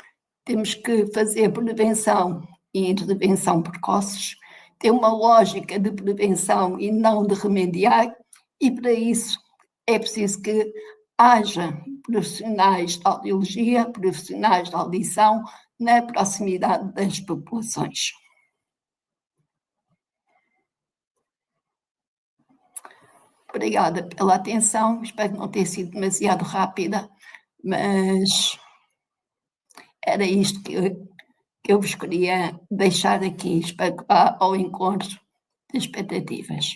temos que fazer prevenção e intervenção precoces, ter uma lógica de prevenção e não de remediar, e para isso é preciso que haja profissionais de audiologia, profissionais de audição na proximidade das populações. Obrigada pela atenção, espero não ter sido demasiado rápida, mas era isto que eu vos queria deixar aqui, espero que vá ao encontro das expectativas.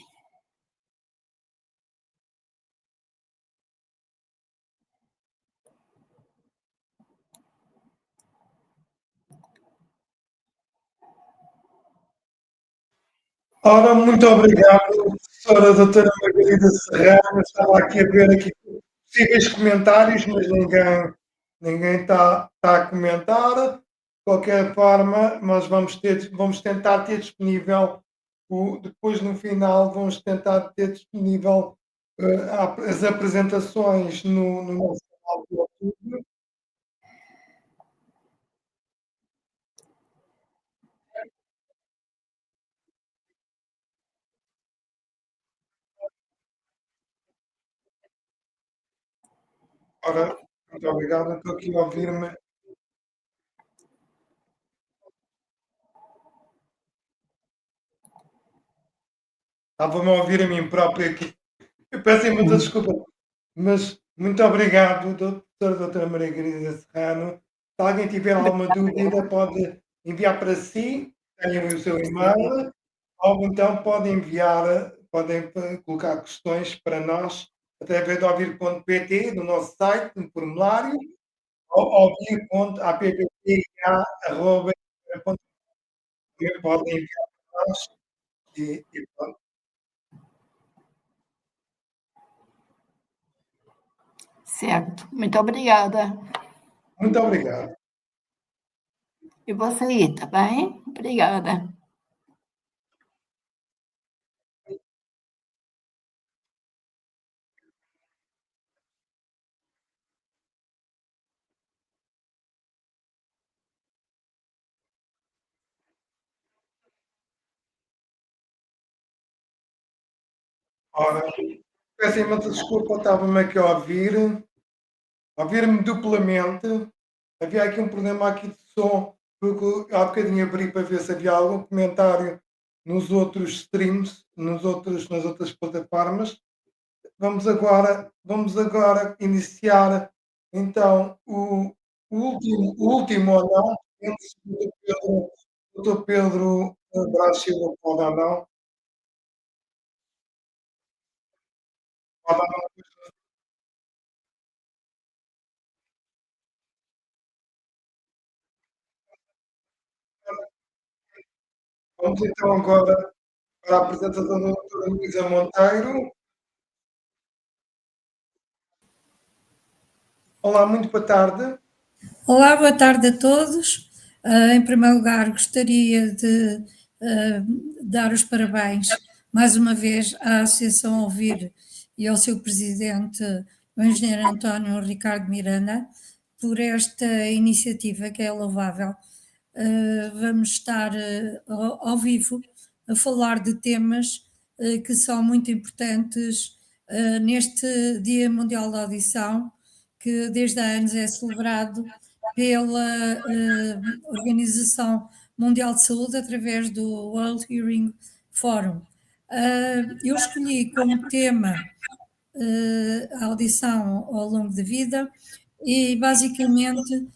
Ora, muito obrigado, professora doutora Margarida Serrano. Estava aqui a ver aqui possíveis comentários, mas ninguém está a comentar. De qualquer forma, nós vamos tentar ter disponível, depois no final, vamos tentar ter disponível as apresentações no nosso canal do YouTube. Ora, muito obrigado, estou aqui a ouvir-me. Estava-me a ouvir a mim próprio aqui. Eu peço imensa desculpa, mas muito obrigado, doutora Margarida Serrano. Se alguém tiver alguma dúvida, pode enviar para si tenham o seu e-mail, ou então podem enviar, podem colocar questões para nós através do ouvir.pt, no nosso site, no formulário, ou ouvir.app.ia@, podem enviar para nós e pronto. Certo. Muito obrigada. Muito obrigado. E vou sair, tá bem? Obrigada. Ora, peço imensa desculpa, estava-me aqui a ouvir-me duplamente. Havia aqui um problema aqui de som, porque há bocadinho abri para ver se havia algum comentário nos outros streams, nas outras plataformas. Vamos agora iniciar então o último ou não, entre o Dr. Pedro Brás Silva pode ou não, pode ou não. Vamos então agora para a apresentação da doutora Luísa Monteiro. Olá, muito boa tarde. Olá, boa tarde a todos. Em primeiro lugar, gostaria de dar os parabéns mais uma vez à Associação Ouvir e ao seu presidente, o engenheiro António Ricardo Miranda, por esta iniciativa que é louvável. Vamos estar ao vivo a falar de temas que são muito importantes neste Dia Mundial da Audição, que desde há anos é celebrado pela Organização Mundial de Saúde através do World Hearing Forum. Eu escolhi como tema a audição ao longo da vida e basicamente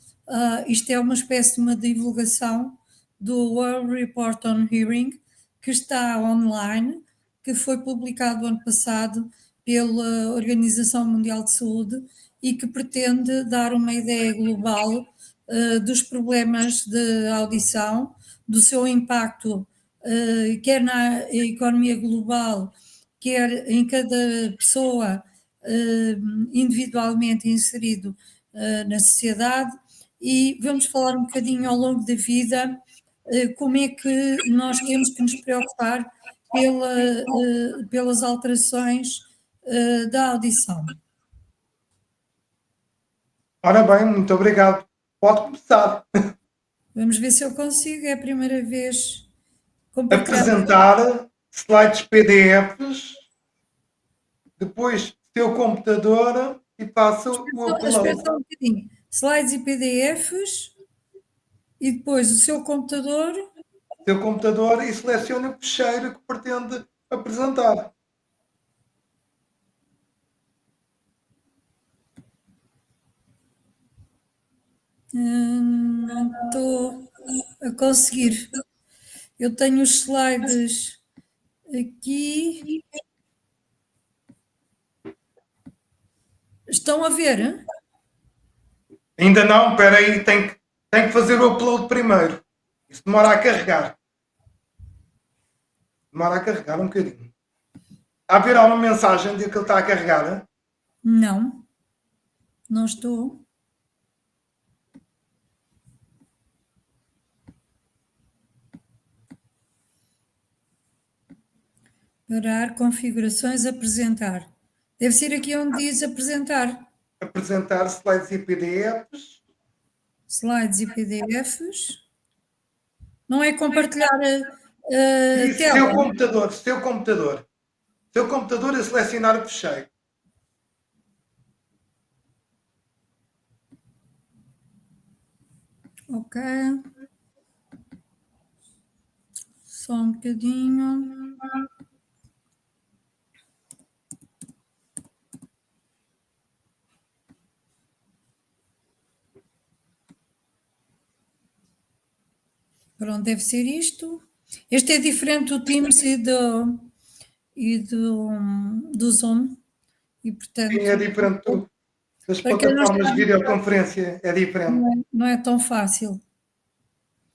isto é uma espécie de uma divulgação do World Report on Hearing que está online, que foi publicado ano passado pela Organização Mundial de Saúde e que pretende dar uma ideia global dos problemas de audição, do seu impacto quer na economia global, quer em cada pessoa individualmente inserido na sociedade, e vamos falar um bocadinho ao longo da vida como é que nós temos que nos preocupar pelas alterações da audição. Ora bem, muito obrigado. Pode começar Vamos ver se eu consigo, é a primeira vez a compartilhar. apresentar slides PDFs, depois seu computador e passa o Espera upload. só um bocadinho. Slides e PDFs e depois o seu computador. Seu computador e selecione o fecheiro que pretende apresentar. Não estou a conseguir. Eu tenho os slides aqui. Estão a ver? Hein? Ainda não, espera aí, tem que fazer o upload primeiro. Isso demora a carregar. Demora a carregar um bocadinho. Está a ver alguma mensagem de que ele está a carregar? Hein? Não, não estou. Parar, configurações, apresentar. Deve ser aqui onde diz apresentar. Apresentar slides e PDFs. Slides e PDFs. Não é compartilhar E a tela. Seu computador a selecionar o fecheiro. Ok. Só um bocadinho. Pronto, deve ser isto. Este é diferente do Teams do Zoom. E, portanto, Sim, é diferente das para quem não plataformas está, de videoconferência, é diferente. não é tão fácil.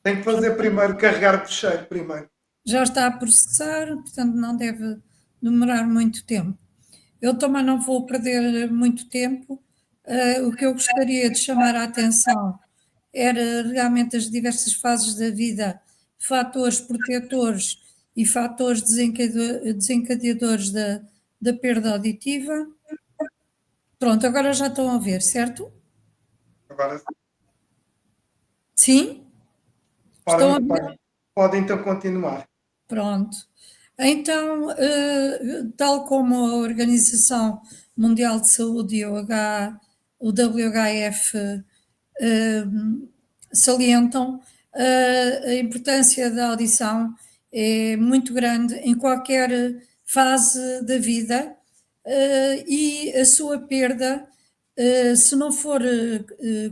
Tem que fazer primeiro, carregar o fecheiro primeiro. Já está a processar, portanto, não deve demorar muito tempo. Eu também não vou perder muito tempo. O que eu gostaria de chamar a atenção era realmente as diversas fases da vida, fatores protetores e fatores desencadeadores da perda auditiva. Pronto, agora já estão a ver, certo? Agora, Sim? ora, Estão a muito ver? bem. Pode então continuar. Pronto. Então, tal como a Organização Mundial de Saúde e o WHF eh, salientam, a importância da audição é muito grande em qualquer fase da vida, e a sua perda, se não for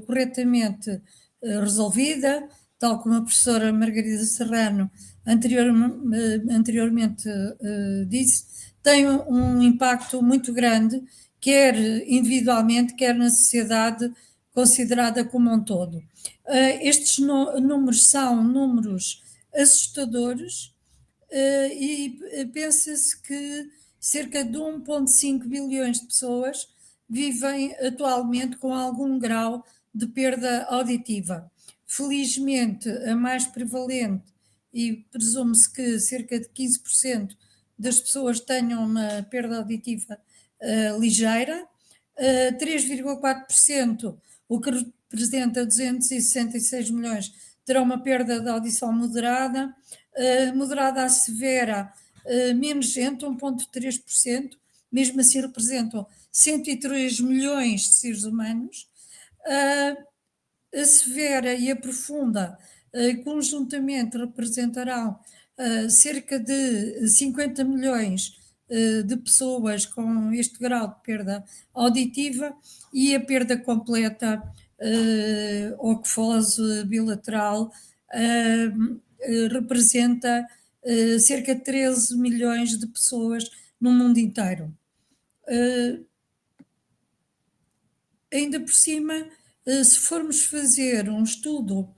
corretamente resolvida, tal como a professora Margarida Serrano anteriormente disse, tem um impacto muito grande, quer individualmente, quer na sociedade considerada como um todo. Estes números são números assustadores, e pensa-se que cerca de 1,5 bilhões de pessoas vivem atualmente com algum grau de perda auditiva. Felizmente, a mais prevalente, e presume-se que cerca de 15% das pessoas tenham uma perda auditiva ligeira, 3,4%, o que representa 266 milhões, terão uma perda de audição moderada, moderada a severa, menos gente, 1,3%, mesmo assim representam 103 milhões de seres humanos. A severa e a profunda, conjuntamente representarão cerca de 50 milhões de pessoas com este grau de perda auditiva, e a perda completa ou quefose bilateral representa cerca de 13 milhões de pessoas no mundo inteiro. Ainda por cima, se formos fazer um estudo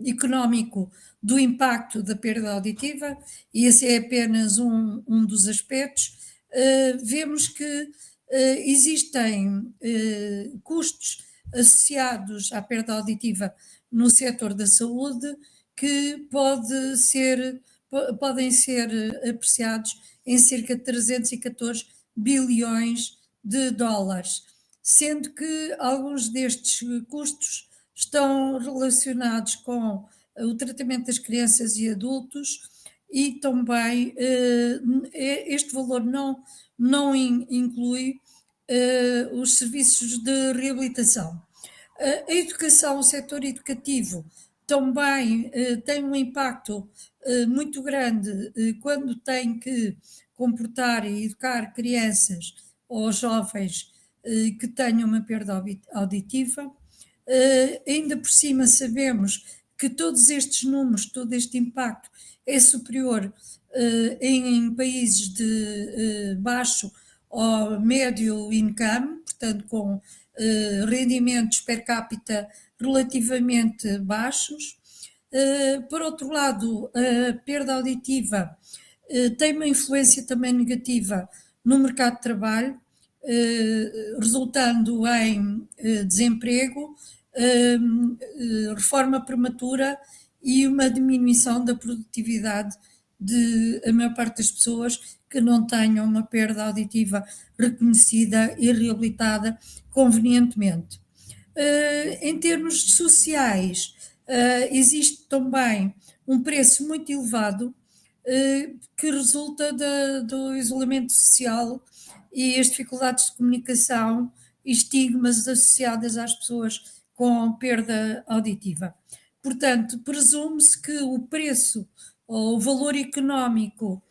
económico do impacto da perda auditiva, e esse é apenas um dos aspectos, vemos que existem custos associados à perda auditiva no setor da saúde que podem ser apreciados em cerca de 314 bilhões de dólares, sendo que alguns destes custos estão relacionados com o tratamento das crianças e adultos, e também este valor não inclui os serviços de reabilitação. A educação, o setor educativo, também tem um impacto muito grande quando tem que comportar e educar crianças ou jovens que tenham uma perda auditiva. Ainda por cima sabemos que todos estes números, todo este impacto é superior em países de baixo ou médio income, portanto com rendimentos per capita relativamente baixos. Por outro lado, a perda auditiva tem uma influência também negativa no mercado de trabalho, resultando em desemprego, reforma prematura e uma diminuição da produtividade de a maior parte das pessoas que não tenham uma perda auditiva reconhecida e reabilitada convenientemente. Em termos sociais, existe também um preço muito elevado que resulta do isolamento social e as dificuldades de comunicação e estigmas associadas às pessoas com perda auditiva. Portanto, presume-se que o preço ou o valor económico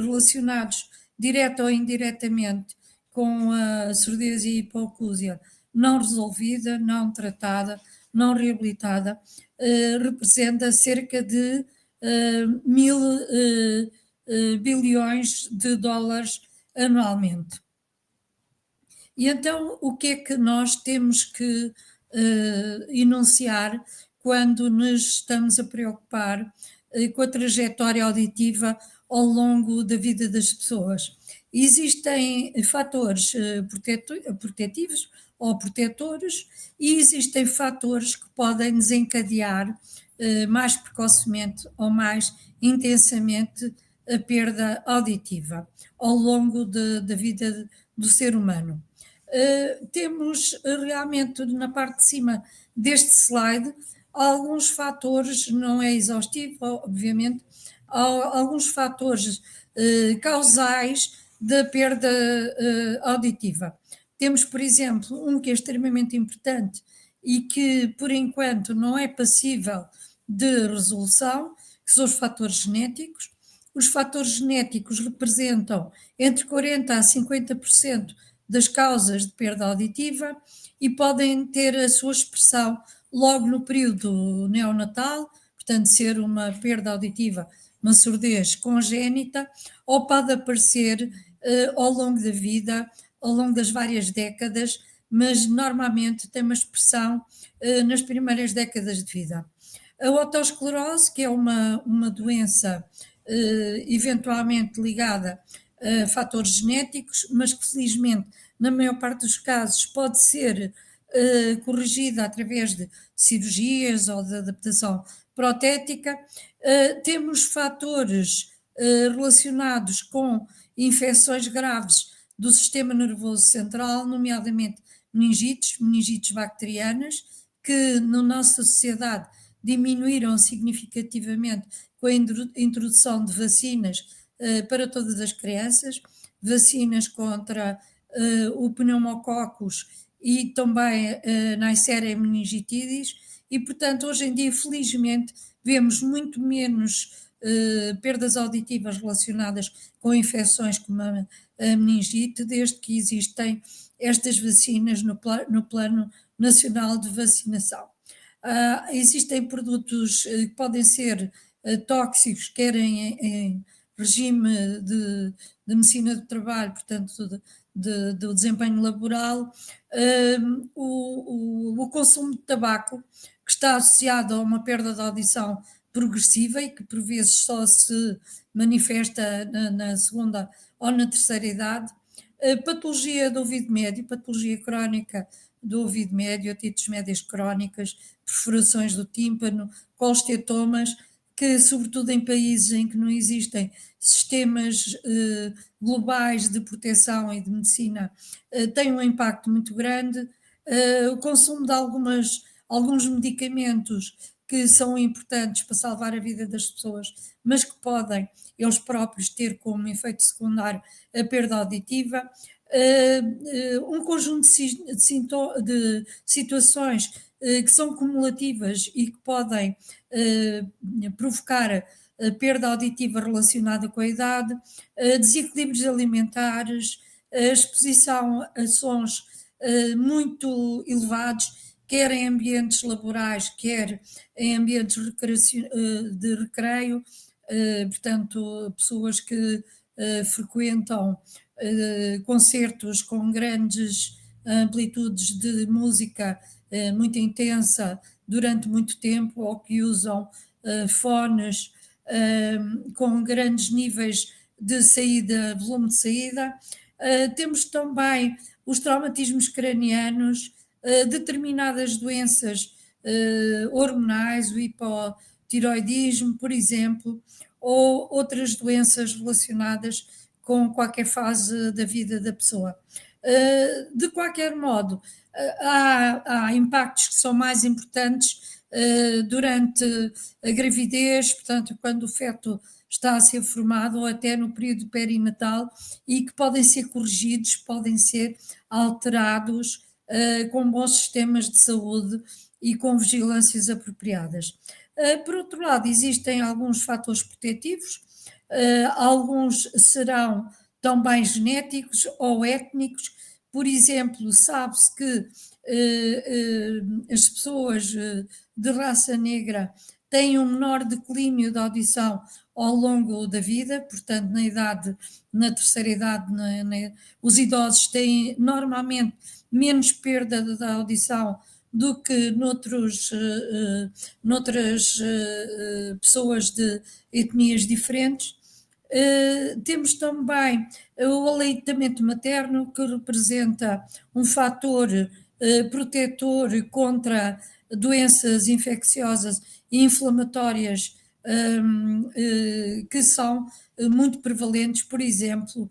relacionados direta ou indiretamente com a surdez e a hipoacúsia não resolvida, não tratada, não reabilitada, representa cerca de 1.000 bilhões de dólares anualmente. E então, o que é que nós temos que enunciar quando nos estamos a preocupar com a trajetória auditiva ao longo da vida das pessoas? Existem fatores protetivos ou protetores e existem fatores que podem desencadear mais precocemente ou mais intensamente a perda auditiva ao longo da vida do ser humano. Temos realmente na parte de cima deste slide alguns fatores, não é exaustivo, obviamente, alguns fatores causais da perda auditiva. Temos, por exemplo, um que é extremamente importante e que, por enquanto, não é passível de resolução, que são os fatores genéticos. Os fatores genéticos representam entre 40% a 50% das causas de perda auditiva e podem ter a sua expressão logo no período neonatal, portanto, ser uma perda auditiva, uma surdez congénita, ou pode aparecer ao longo da vida, ao longo das várias décadas, mas normalmente tem uma expressão nas primeiras décadas de vida. A otosclerose, que é uma doença eventualmente ligada a fatores genéticos, mas que felizmente, na maior parte dos casos, pode ser corrigida através de cirurgias ou de adaptação protética. Temos fatores relacionados com infecções graves do sistema nervoso central, nomeadamente meningites bacterianas, que na nossa sociedade diminuíram significativamente com a introdução de vacinas para todas as crianças, vacinas contra o pneumococcus e também a Neisseria meningitidis, e portanto hoje em dia felizmente vemos muito menos perdas auditivas relacionadas com infecções como a meningite, desde que existem estas vacinas no plano nacional de vacinação. Existem produtos que podem ser tóxicos, quer em regime de medicina do trabalho, portanto, do desempenho laboral, o consumo de tabaco, que está associado a uma perda de audição progressiva e que por vezes só se manifesta na segunda ou na terceira idade, patologia do ouvido médio, patologia crónica do ouvido médio, otites médias crónicas, perfurações do tímpano, colestetomas, que sobretudo em países em que não existem sistemas globais de proteção e de medicina, têm um impacto muito grande. O consumo de alguns medicamentos que são importantes para salvar a vida das pessoas, mas que podem eles próprios ter como efeito secundário a perda auditiva, um conjunto de situações que são cumulativas e que podem provocar a perda auditiva relacionada com a idade, desequilíbrios alimentares, a exposição a sons muito elevados, quer em ambientes laborais, quer em ambientes de recreio, portanto, pessoas que frequentam concertos com grandes amplitudes de música muito intensa durante muito tempo, ou que usam fones com grandes níveis de saída, volume de saída. Temos também os traumatismos cranianos, determinadas doenças hormonais, o hipotiroidismo, por exemplo, ou outras doenças relacionadas com qualquer fase da vida da pessoa. De qualquer modo, há impactos que são mais importantes durante a gravidez, portanto, quando o feto está a ser formado, ou até no período perinatal, e que podem ser corrigidos, podem ser alterados com bons sistemas de saúde e com vigilâncias apropriadas. Por outro lado, existem alguns fatores protetivos, alguns serão também genéticos ou étnicos. Por exemplo, sabe-se que as pessoas de raça negra têm um menor declínio da audição ao longo da vida, portanto, na terceira idade, os idosos têm normalmente menos perda da audição do que noutras pessoas de etnias diferentes. Temos também o aleitamento materno, que representa um fator protetor contra doenças infecciosas e inflamatórias que são muito prevalentes, por exemplo,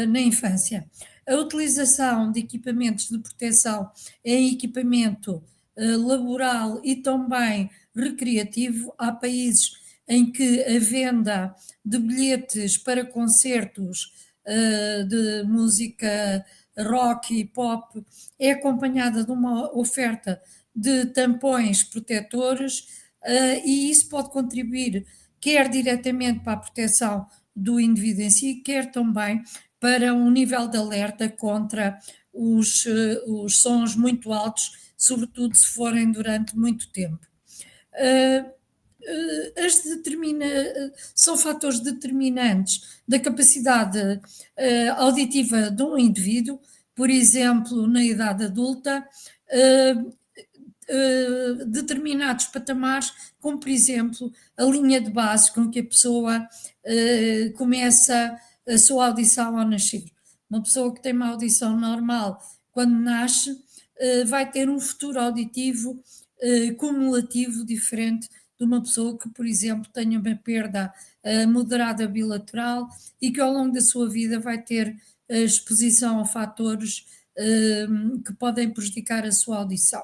na infância. A utilização de equipamentos de proteção em equipamento laboral e também recreativo. Há países em que a venda de bilhetes para concertos de música rock e pop é acompanhada de uma oferta de tampões protetores e isso pode contribuir quer diretamente para a proteção do indivíduo em si, quer também para um nível de alerta contra os sons muito altos, sobretudo se forem durante muito tempo. São fatores determinantes da capacidade auditiva de um indivíduo, por exemplo, na idade adulta, determinados patamares, como por exemplo a linha de base com que a pessoa começa a sua audição ao nascer. Uma pessoa que tem uma audição normal quando nasce vai ter um futuro auditivo cumulativo diferente de uma pessoa que, por exemplo, tenha uma perda moderada bilateral e que ao longo da sua vida vai ter exposição a fatores que podem prejudicar a sua audição.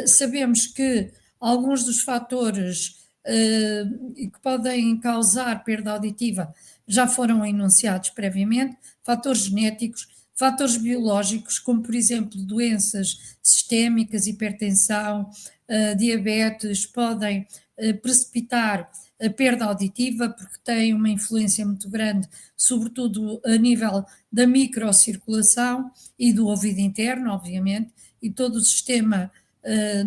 Sabemos que alguns dos fatores que podem causar perda auditiva já foram enunciados previamente, fatores genéticos, fatores biológicos, como por exemplo doenças sistémicas, hipertensão, diabetes, podem precipitar a perda auditiva, porque têm uma influência muito grande, sobretudo a nível da microcirculação e do ouvido interno, obviamente, e todo o sistema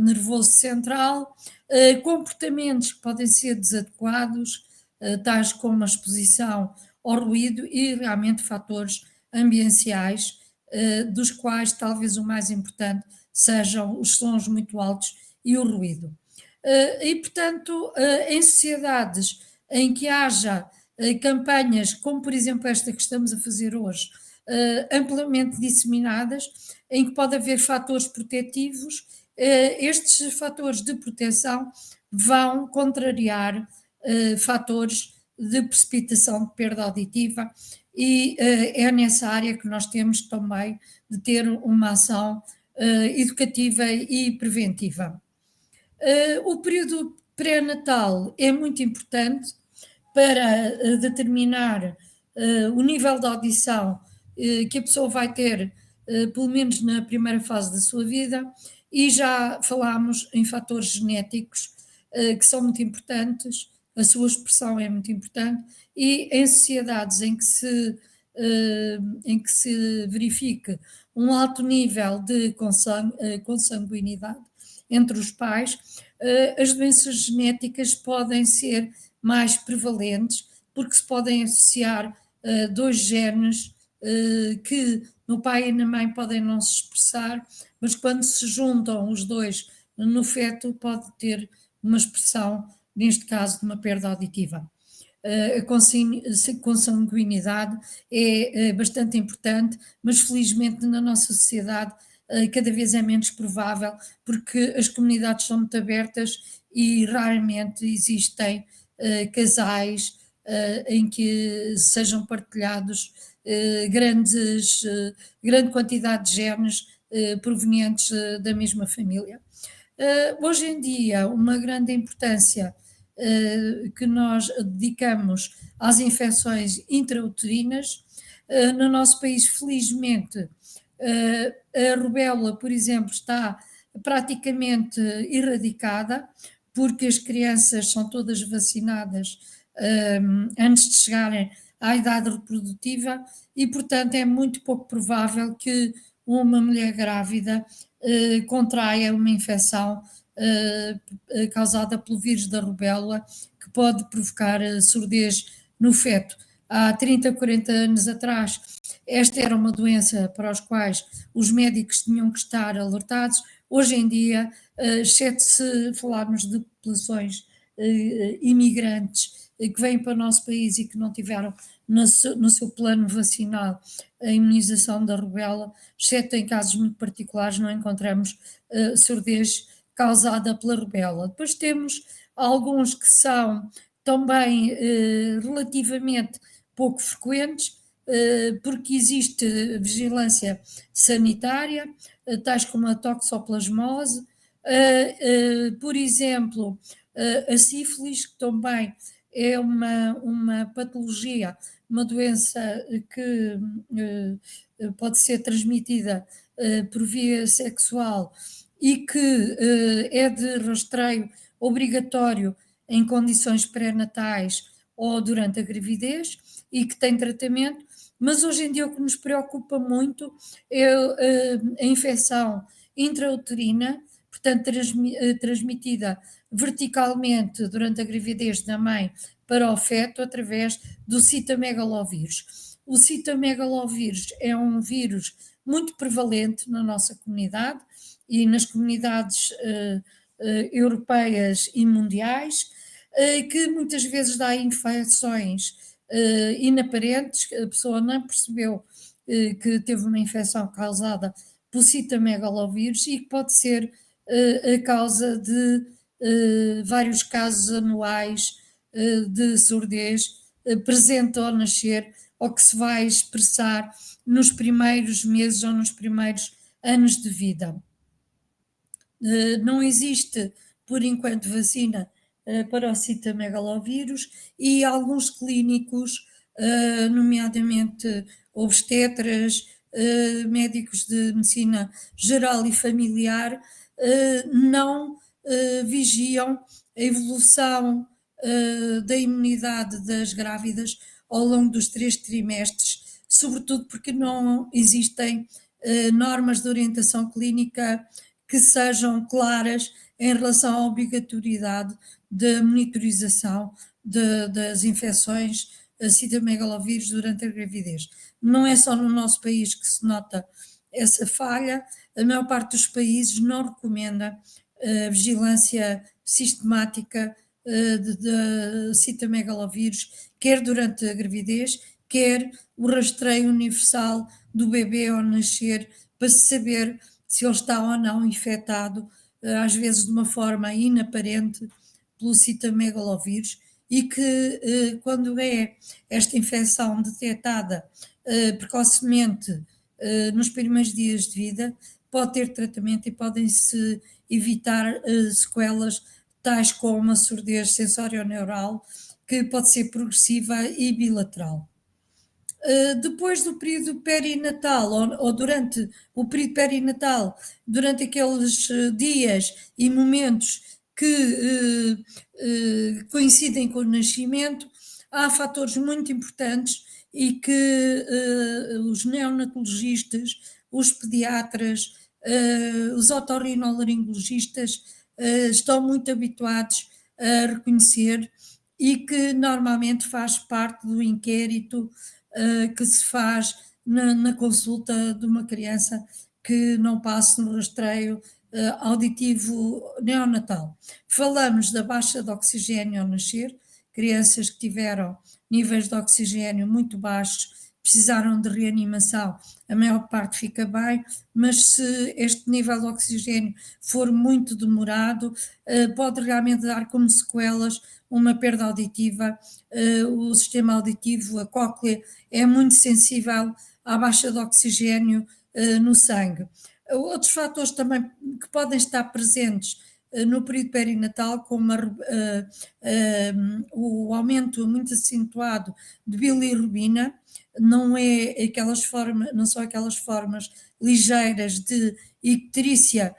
nervoso central, comportamentos que podem ser desadequados, tais como a exposição ao ruído e realmente fatores ambientais, dos quais talvez o mais importante sejam os sons muito altos e o ruído. E, portanto, em sociedades em que haja campanhas, como por exemplo esta que estamos a fazer hoje, amplamente disseminadas, em que pode haver fatores protetivos, estes fatores de proteção vão contrariar fatores de precipitação de perda auditiva e é nessa área que nós temos também de ter uma ação educativa e preventiva. O período pré-natal é muito importante para determinar o nível de audição que a pessoa vai ter, pelo menos na primeira fase da sua vida, e já falámos em fatores genéticos que são muito importantes, a sua expressão é muito importante, e em sociedades em que se verifique um alto nível de consanguinidade entre os pais, as doenças genéticas podem ser mais prevalentes, porque se podem associar dois genes que no pai e na mãe podem não se expressar, mas quando se juntam os dois no feto pode ter uma expressão, neste caso, de uma perda auditiva. A consanguinidade é bastante importante, mas felizmente na nossa sociedade cada vez é menos provável, porque as comunidades são muito abertas e raramente existem casais em que sejam partilhados grande quantidade de genes provenientes da mesma família. Hoje em dia, uma grande importância que nós dedicamos às infecções intrauterinas. No nosso país, felizmente, a rubéola, por exemplo, está praticamente erradicada, porque as crianças são todas vacinadas antes de chegarem à idade reprodutiva e, portanto, é muito pouco provável que uma mulher grávida contraia uma infecção causada pelo vírus da rubéola, que pode provocar surdez no feto. Há 30, 40 anos atrás, esta era uma doença para os quais os médicos tinham que estar alertados. Hoje em dia, exceto se falarmos de populações imigrantes que vêm para o nosso país e que não tiveram no seu plano vacinal a imunização da rubéola, exceto em casos muito particulares, não encontramos surdez causada pela rubéola. Depois temos alguns que são também relativamente pouco frequentes, porque existe vigilância sanitária, tais como a toxoplasmose, por exemplo, a sífilis, que também é uma patologia, uma doença que pode ser transmitida por via sexual e que é de rastreio obrigatório em condições pré-natais ou durante a gravidez e que tem tratamento, mas hoje em dia o que nos preocupa muito é a infecção intrauterina, portanto transmitida verticalmente durante a gravidez da mãe para o feto através do citomegalovírus. O citomegalovírus é um vírus muito prevalente na nossa comunidade e nas comunidades europeias e mundiais, que muitas vezes dá infecções inaparentes, a pessoa não percebeu que teve uma infecção causada por citomegalovírus e que pode ser a causa de vários casos anuais de surdez presente ao nascer ou que se vai expressar nos primeiros meses ou nos primeiros anos de vida. Não existe, por enquanto, vacina para o citomegalovírus e alguns clínicos, nomeadamente obstetras, médicos de medicina geral e familiar, não vigiam a evolução da imunidade das grávidas ao longo dos 3 trimestres, sobretudo porque não existem normas de orientação clínica que sejam claras em relação à obrigatoriedade da monitorização das infecções citomegalovírus durante a gravidez. Não é só no nosso país que se nota essa falha, a maior parte dos países não recomenda a vigilância sistemática de citomegalovírus, quer durante a gravidez, quer o rastreio universal do bebê ao nascer, para se saber se ele está ou não infectado, às vezes de uma forma inaparente, pelo citomegalovírus, e que quando é esta infecção detectada precocemente nos primeiros dias de vida, pode ter tratamento e podem-se evitar sequelas tais como a surdez sensorio-neural, que pode ser progressiva e bilateral. Depois do período perinatal ou durante o período perinatal, durante aqueles dias e momentos que coincidem com o nascimento, há fatores muito importantes e que os neonatologistas, os pediatras, os otorrinolaringologistas estão muito habituados a reconhecer e que normalmente faz parte do inquérito que se faz na consulta de uma criança que não passe no rastreio auditivo neonatal. Falamos da baixa de oxigênio ao nascer, crianças que tiveram níveis de oxigênio muito baixos, precisaram de reanimação, a maior parte fica bem, mas se este nível de oxigênio for muito demorado, pode realmente dar como sequelas uma perda auditiva. O sistema auditivo, a cóclea, é muito sensível à baixa de oxigênio no sangue. Outros fatores também que podem estar presentes no período perinatal, como o aumento muito acentuado de bilirrubina, não são aquelas formas ligeiras de icterícia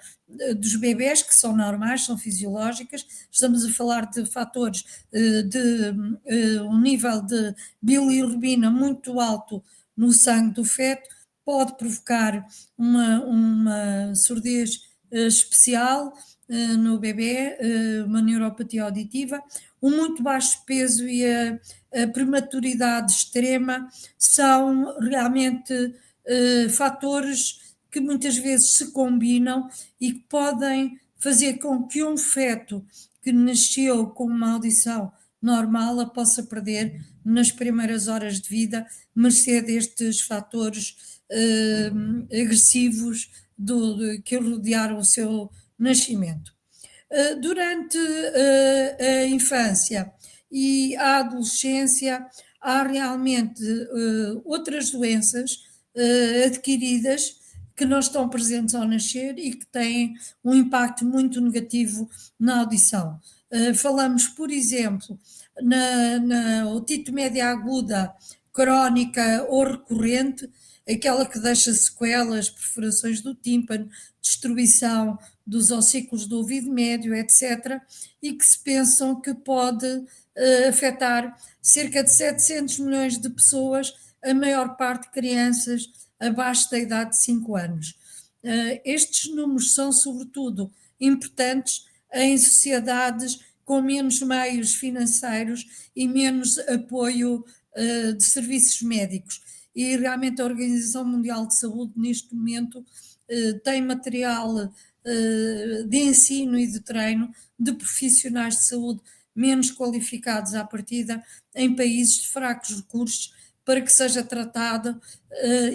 dos bebés, que são normais, são fisiológicas. Estamos a falar de fatores de um nível de bilirrubina muito alto no sangue do feto, pode provocar uma surdez especial no bebê, uma neuropatia auditiva, o muito baixo peso e a prematuridade extrema são realmente fatores que muitas vezes se combinam e que podem fazer com que um feto que nasceu com uma audição normal a possa perder nas primeiras horas de vida, mercê destes fatores agressivos que rodearam o seu nascimento. Durante a infância e a adolescência, há realmente outras doenças adquiridas que não estão presentes ao nascer e que têm um impacto muito negativo na audição. Falamos, por exemplo, na otite média aguda, crónica ou recorrente, aquela que deixa sequelas, perfurações do tímpano, destruição dos ossículos do ouvido médio, etc., e que se pensam que pode afetar cerca de 700 milhões de pessoas, a maior parte crianças abaixo da idade de 5 anos. Estes números são, sobretudo, importantes em sociedades com menos meios financeiros e menos apoio de serviços médicos. E realmente a Organização Mundial de Saúde, neste momento, tem material de ensino e de treino de profissionais de saúde menos qualificados à partida em países de fracos recursos para que seja tratado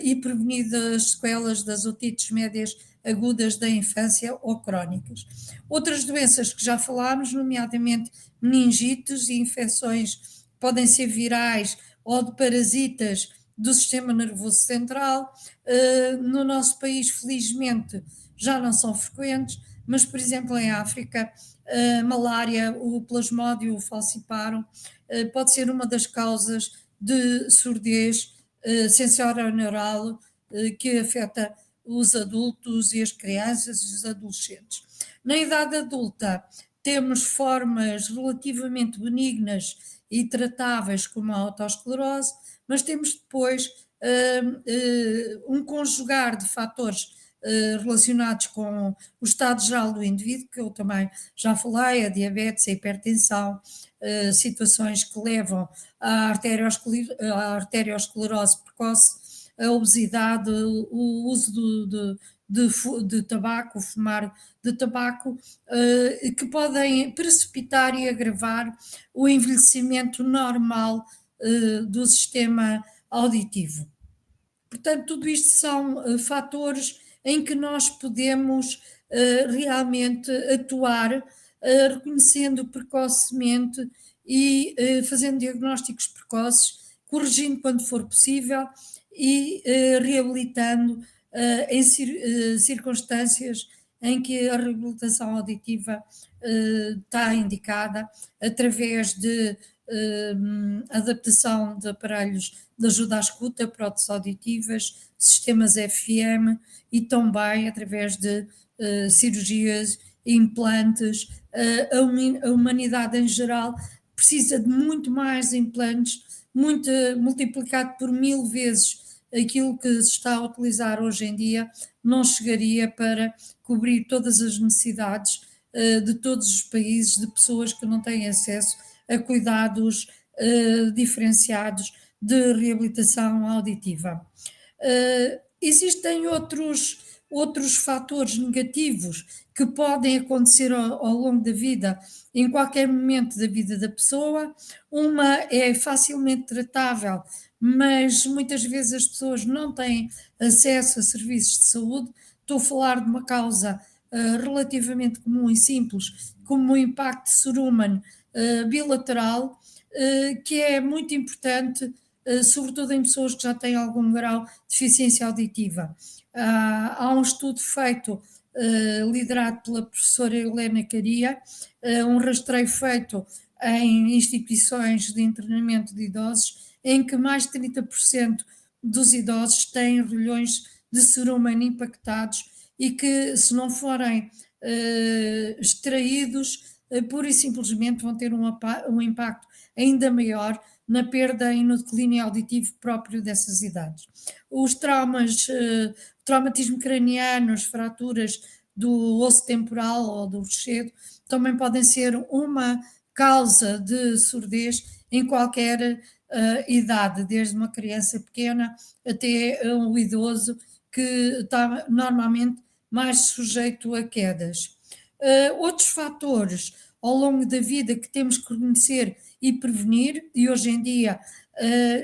e prevenido as sequelas das otites médias agudas da infância ou crónicas. Outras doenças que já falámos, nomeadamente meningites e infecções podem ser virais ou de parasitas do sistema nervoso central. No nosso país, felizmente, já não são frequentes, mas, por exemplo, em África, a malária, o plasmódio, o falciparum, pode ser uma das causas de surdez sensoroneural que afeta os adultos e as crianças e os adolescentes. Na idade adulta, temos formas relativamente benignas e tratáveis como a autoesclerose, mas temos depois um conjugar de fatores relacionados com o estado geral do indivíduo, que eu também já falei, a diabetes, a hipertensão, situações que levam à arteriosclerose precoce, a obesidade, o uso de tabaco, o fumar de tabaco, que podem precipitar e agravar o envelhecimento normal do sistema auditivo. Portanto, tudo isto são fatores em que nós podemos realmente atuar, reconhecendo precocemente e fazendo diagnósticos precoces, corrigindo quando for possível e reabilitando em circunstâncias em que a reabilitação auditiva está indicada através de adaptação de aparelhos de ajuda à escuta, próteses auditivas, sistemas FM e também através de cirurgias, implantes. A humanidade em geral precisa de muito mais implantes, multiplicado por 1000 vezes aquilo que se está a utilizar hoje em dia, não chegaria para cobrir todas as necessidades de todos os países, de pessoas que não têm acesso a cuidados diferenciados de reabilitação auditiva. Existem outros fatores negativos que podem acontecer ao longo da vida, em qualquer momento da vida da pessoa. Uma é facilmente tratável, mas muitas vezes as pessoas não têm acesso a serviços de saúde. Estou a falar de uma causa relativamente comum e simples, como o impacto cerumen bilateral, que é muito importante, sobretudo em pessoas que já têm algum grau de deficiência auditiva. Há um estudo feito, liderado pela professora Helena Caria, um rastreio feito em instituições de internamento de idosos, em que mais de 30% dos idosos têm rilhões de cerumen impactados e que, se não forem extraídos, pura e simplesmente vão ter um impacto ainda maior na perda e no declínio auditivo próprio dessas idades. Os traumatismo craniano, as fraturas do osso temporal ou do rochedo, também podem ser uma causa de surdez em qualquer idade, desde uma criança pequena até um idoso que está normalmente mais sujeito a quedas. Outros fatores ao longo da vida que temos que conhecer e prevenir, e hoje em dia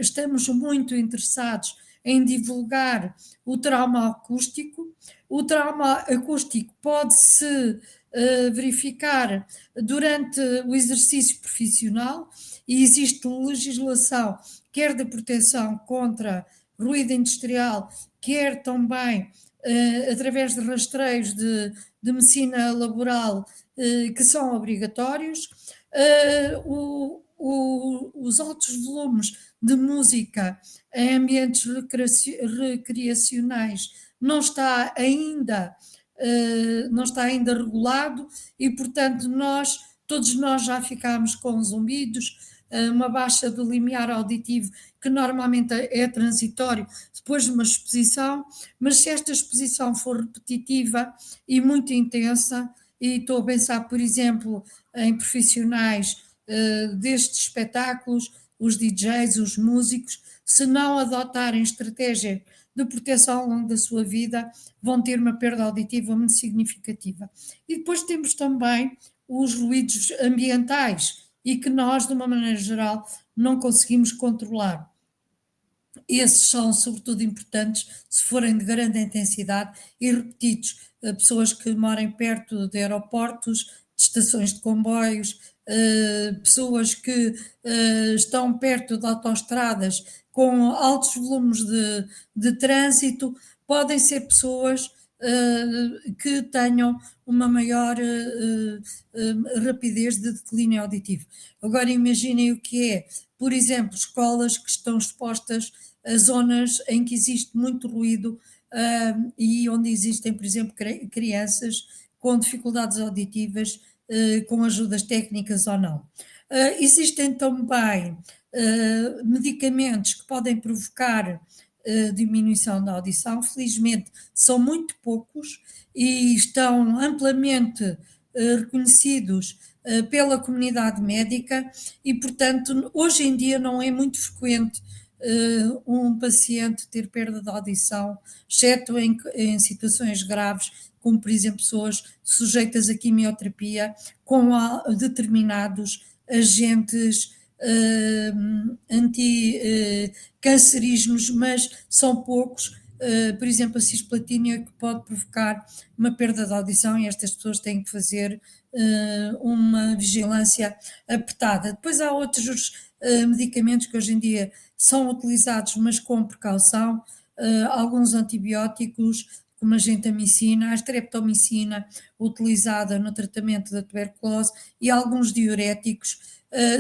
estamos muito interessados em divulgar o trauma acústico. O trauma acústico pode-se verificar durante o exercício profissional e existe legislação, quer de proteção contra ruído industrial, quer também através de rastreios de medicina laboral que são obrigatórios. Os altos volumes de música em ambientes recreacionais não está ainda regulado e, portanto, todos nós já ficámos com zumbidos, uma baixa do limiar auditivo que normalmente é transitório depois de uma exposição, mas se esta exposição for repetitiva e muito intensa, e estou a pensar, por exemplo, em profissionais destes espetáculos, os DJs, os músicos, se não adotarem estratégia de proteção ao longo da sua vida, vão ter uma perda auditiva muito significativa. E depois temos também os ruídos ambientais e que nós, de uma maneira geral, não conseguimos controlar. Esses são, sobretudo, importantes se forem de grande intensidade e repetidos. Pessoas que morem perto de aeroportos, de estações de comboios, pessoas que estão perto de autoestradas com altos volumes de trânsito, podem ser pessoas que tenham uma maior rapidez de declínio auditivo. Agora imaginem o que é, por exemplo, escolas que estão expostas a zonas em que existe muito ruído e onde existem, por exemplo, crianças com dificuldades auditivas, com ajudas técnicas ou não. Existem também medicamentos que podem provocar diminuição da audição, felizmente são muito poucos e estão amplamente reconhecidos pela comunidade médica e, portanto, hoje em dia não é muito frequente um paciente ter perda de audição, exceto em situações graves, como por exemplo pessoas sujeitas a quimioterapia com determinados agentes anticancerígenos, mas são poucos. Por exemplo, a cisplatina que pode provocar uma perda de audição e estas pessoas têm que fazer uma vigilância apertada. Depois há outros medicamentos que hoje em dia são utilizados, mas com precaução, alguns antibióticos, como a gentamicina, a streptomicina, utilizada no tratamento da tuberculose, e alguns diuréticos,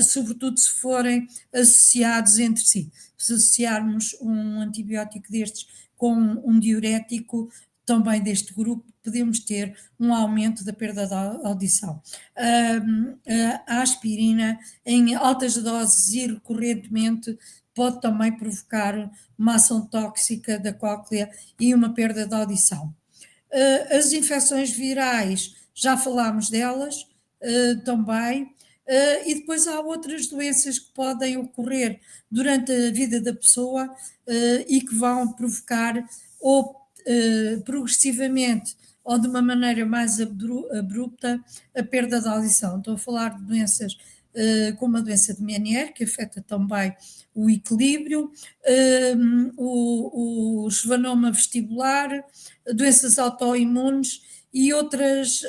sobretudo se forem associados entre si. Se associarmos um antibiótico destes com um diurético também deste grupo, podemos ter um aumento da perda da audição. A aspirina, em altas doses e recorrentemente, pode também provocar uma ação tóxica da cóclea e uma perda de audição. As infecções virais, já falámos delas também, e depois há outras doenças que podem ocorrer durante a vida da pessoa e que vão provocar ou progressivamente ou de uma maneira mais abrupta a perda da audição. Estou a falar de doenças como a doença de Meniere, que afeta também o equilíbrio, o schwannoma vestibular, doenças autoimunes e outras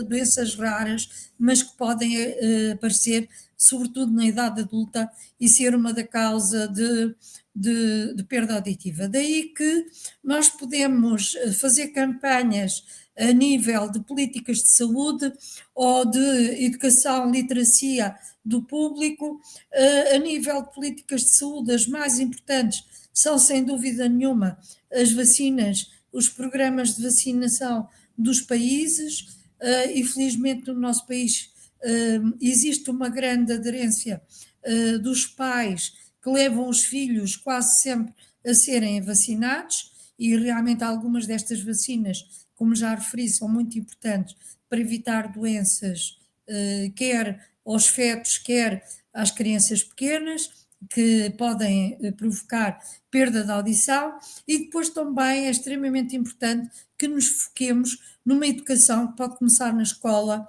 doenças raras, mas que podem aparecer sobretudo na idade adulta e ser uma da causa de perda auditiva. Daí que nós podemos fazer campanhas a nível de políticas de saúde ou de educação, literacia do público. A nível de políticas de saúde, as mais importantes são, sem dúvida nenhuma, as vacinas, os programas de vacinação dos países, e felizmente no nosso país existe uma grande aderência dos pais que levam os filhos quase sempre a serem vacinados, e realmente algumas destas vacinas, como já referi, são muito importantes para evitar doenças, quer aos fetos, quer às crianças pequenas, que podem provocar perda de audição, e depois também é extremamente importante que nos foquemos numa educação que pode começar na escola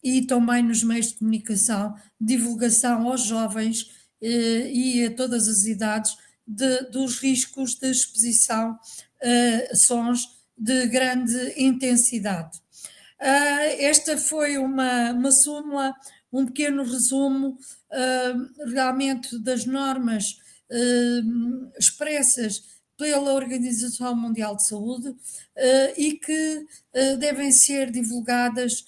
e também nos meios de comunicação, divulgação aos jovens e a todas as idades dos riscos de exposição a sons de grande intensidade. Esta foi uma súmula, um pequeno resumo realmente das normas expressas pela Organização Mundial de Saúde e que devem ser divulgadas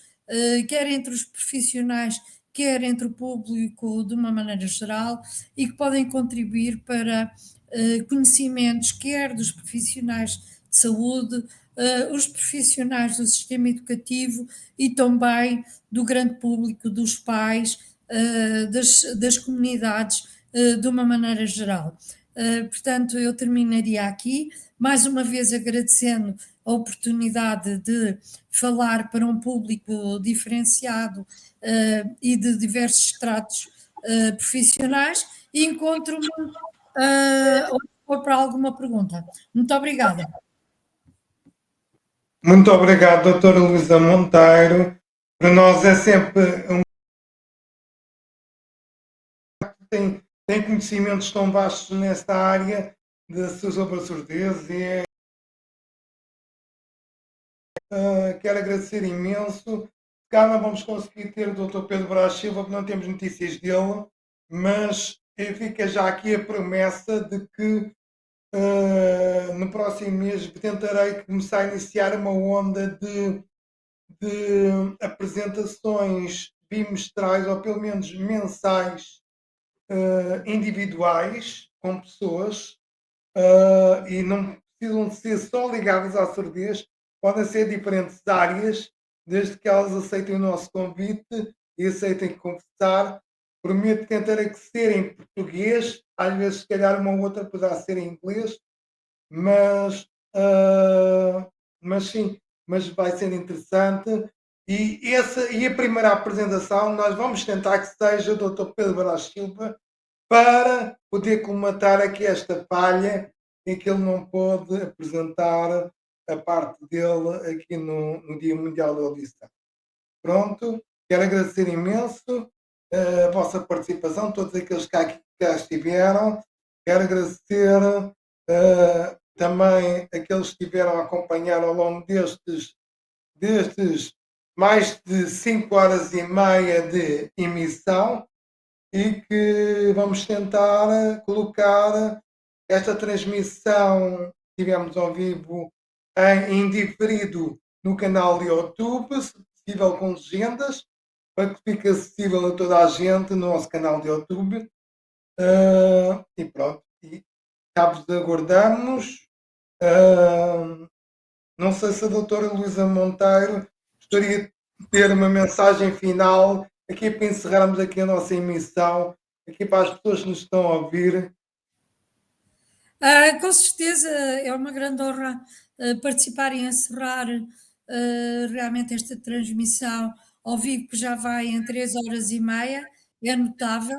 quer entre os profissionais, quer entre o público de uma maneira geral, e que podem contribuir para conhecimentos, quer dos profissionais de saúde, os profissionais do sistema educativo e também do grande público, dos pais, das comunidades, de uma maneira geral. Portanto, eu terminaria aqui, mais uma vez agradecendo a oportunidade de falar para um público diferenciado e de diversos estratos profissionais, e encontro-me para alguma pergunta. Muito obrigada. Muito obrigado, doutora Luísa Monteiro. Para nós é sempre tem conhecimentos tão vastos nesta área sobre a surdez e quero agradecer imenso. Cá não vamos conseguir ter o Dr. Pedro Brás Silva, porque não temos notícias dele, mas fica já aqui a promessa de que no próximo mês tentarei começar a iniciar uma onda de apresentações bimestrais, ou pelo menos mensais, individuais, com pessoas, e não precisam de ser só ligadas à surdez, podem ser diferentes áreas, desde que elas aceitem o nosso convite e aceitem conversar. Prometo que tentarei que ser em português, às vezes se calhar uma ou outra poderá ser em inglês, mas sim, mas vai ser interessante. E a primeira apresentação nós vamos tentar que seja o Dr. Pedro Brás Silva, para poder colmatar aqui esta falha em que ele não pôde apresentar a parte dele aqui no Dia Mundial da Audição. Pronto, quero agradecer imenso a vossa participação, todos aqueles que cá estiveram. Quero agradecer também aqueles que estiveram a acompanhar ao longo destes mais de 5 horas e meia de emissão, e que vamos tentar colocar esta transmissão que tivemos ao vivo em diferido no canal de YouTube, se possível com legendas, para que fique acessível a toda a gente no nosso canal de YouTube. E pronto, e cá vos aguardamos. Não sei se a doutora Luísa Monteiro gostaria de ter uma mensagem final aqui para encerrarmos aqui a nossa emissão, aqui para as pessoas que nos estão a ouvir. Com certeza é uma grande honra participar e encerrar realmente esta transmissão ao vivo, que já vai em 3 horas e meia, é notável.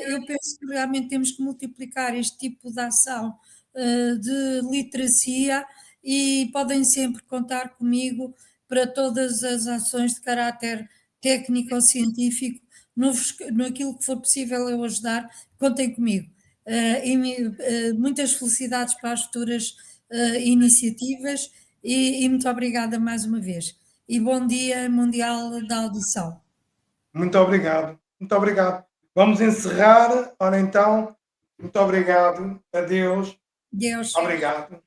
Eu penso que realmente temos que multiplicar este tipo de ação de literacia, e podem sempre contar comigo para todas as ações de caráter técnico ou científico, naquilo que for possível eu ajudar, contem comigo. Muitas felicidades para as futuras iniciativas, e muito obrigada mais uma vez. E bom Dia Mundial da Audição. Muito obrigado, muito obrigado. Vamos encerrar, ora então, muito obrigado, adeus, Deus. obrigado.